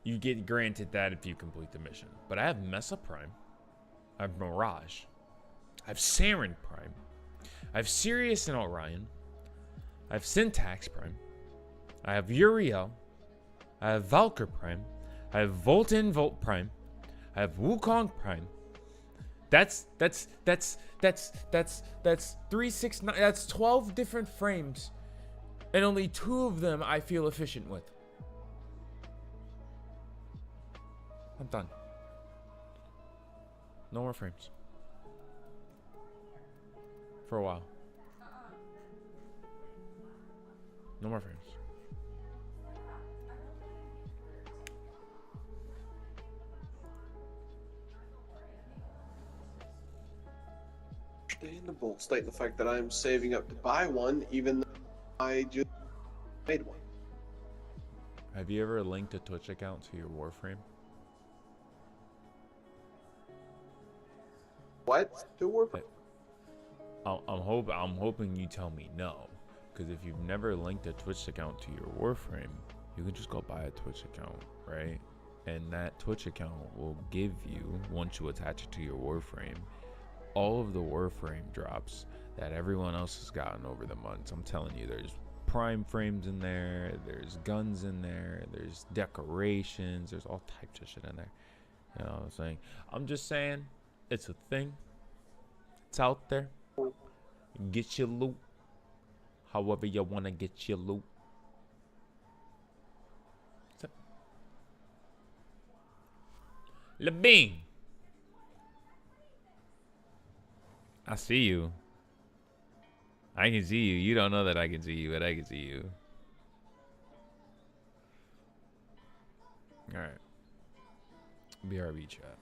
You get granted that if you complete the mission. But I have Mesa Prime. I have Mirage. I have Saren Prime. I have Sirius and Orion. I have Syntax Prime. I have Uriel. I have Valkyr Prime. I have Volt in Volt Prime. I have Wukong Prime. That's 3, 6, 9. That's 12 different frames, and only 2 of them I feel efficient with. I'm done. No more frames. For a while. No more frames. Understandable. State the fact that I'm saving up to buy one, even though I just made one. Have you ever linked a Twitch account to your Warframe? What? To Warframe? I'm hoping you tell me no, because if you've never linked a Twitch account to your Warframe, you can just go buy a Twitch account, right? And that Twitch account will give you, once you attach it to your Warframe, all of the Warframe drops that everyone else has gotten over the months. I'm telling you, there's prime frames in there, there's guns in there, there's decorations, there's all types of shit in there. You know what I'm saying? I'm just saying, it's a thing. It's out there. Get your loot. However you want to get your loot. Labing. I see you. I can see you. You don't know that I can see you, but I can see you. All right. BRB chat.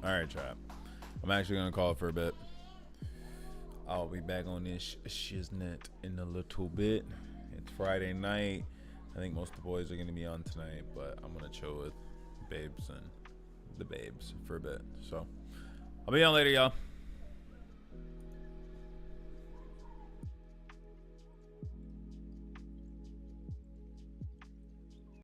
All right, chat. I'm actually gonna call it for a bit. I'll be back on this shiznit in a little bit. It's Friday night. I think most of the boys are gonna be on tonight, but I'm gonna chill with babes and the babes for a bit. So I'll be on later, y'all.